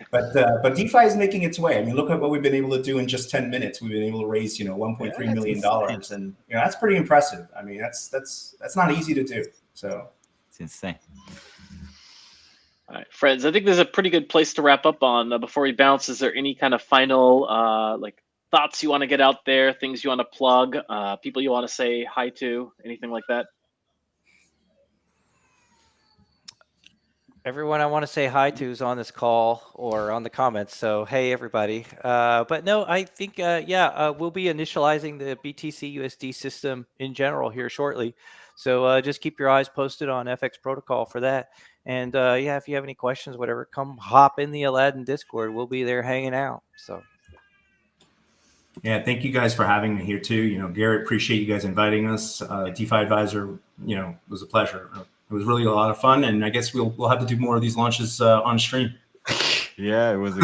But DeFi is making its way. I mean, look at what we've been able to do in just 10 minutes. We've been able to raise, $1.3 million, and that's pretty impressive. I mean, that's not easy to do. So it's insane. All right, friends, I think there's a pretty good place to wrap up on. Before we bounce, is there any kind of final thoughts you want to get out there, things you want to plug, people you want to say hi to, anything like that? Everyone I want to say hi to is on this call or on the comments. So, hey, everybody. But no, I think, we'll be initializing the BTCUSD system in general here shortly. So just keep your eyes posted on FX Protocol for that. And if you have any questions, whatever, come hop in the Aladdin Discord. We'll be there hanging out. So. Yeah, thank you guys for having me here too. Garrett, appreciate you guys inviting us. DeFi Advisor, it was a pleasure. It was really a lot of fun, and I guess we'll have to do more of these launches on stream. Yeah, it was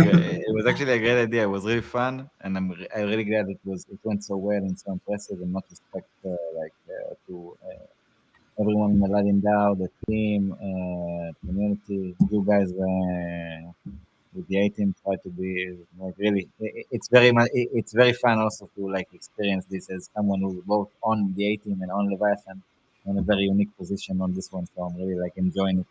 actually a great idea. It was really fun, and I'm really glad it went so well and so impressive. And much respect to everyone in the Aladdin DAO, the team, community. You guys with the A-team try to be really. It's very fun also to experience this as someone who's both on the A-team and on Leviathan. In a very unique position on this one, so I'm really enjoying it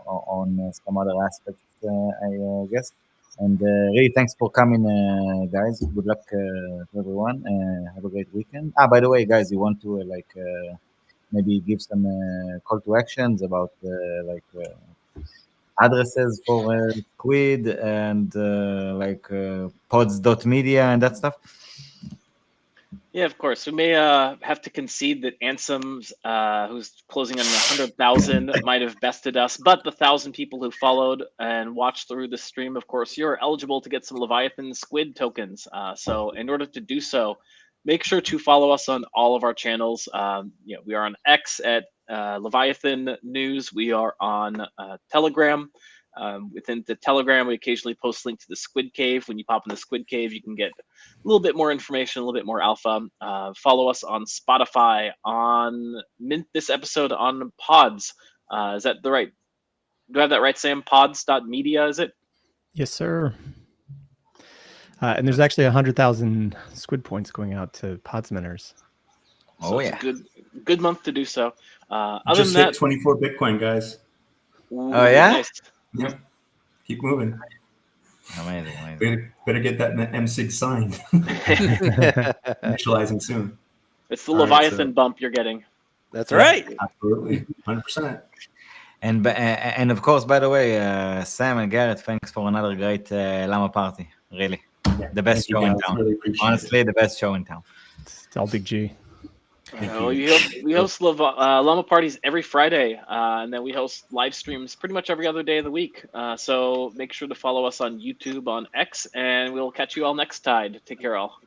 on some other aspects, I guess. And really, thanks for coming, guys. Good luck to everyone. Have a great weekend. By the way, guys, you want to maybe give some call to actions about addresses for Squid and pods.media and that stuff? Yeah, of course. We may have to concede that Ansem's, who's closing on 100,000, might have bested us. But the 1,000 people who followed and watched through the stream, of course, you're eligible to get some Leviathan Squid tokens. So in order to do so, make sure to follow us on all of our channels. We are on X at Leviathan News. We are on Telegram. Within the Telegram, we occasionally post link to the Squid Cave. When you pop in the Squid Cave, you can get a little bit more information, a little bit more alpha. Follow us on Spotify, on Mint this episode on Pods. Is that the right? Do I have that right, Sam? Pods.media, is it? Yes, sir. And there's actually 100,000 Squid points going out to Pods Minners. So yeah, good month to do so. Other Just than hit that, 24 Bitcoin, guys. Ooh, oh yeah. Nice. Yep. Keep moving. Amazing. Better get that MSIG signed. Initializing soon. It's the Leviathan bump you're getting. That's right. Absolutely. 100%. And of course, by the way, Sam and Garrett, thanks for another great Llama party. Really, the best show in town. Really Honestly, the best show in town. It's all Big G. Thank Well, you. we host Llama parties every Friday, and then we host live streams pretty much every other day of the week. So make sure to follow us on YouTube, on X, and we'll catch you all next tide. Take care, all.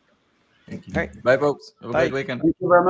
Thank you. All right. Bye, folks. Have a Bye. great weekend. Thank you very much.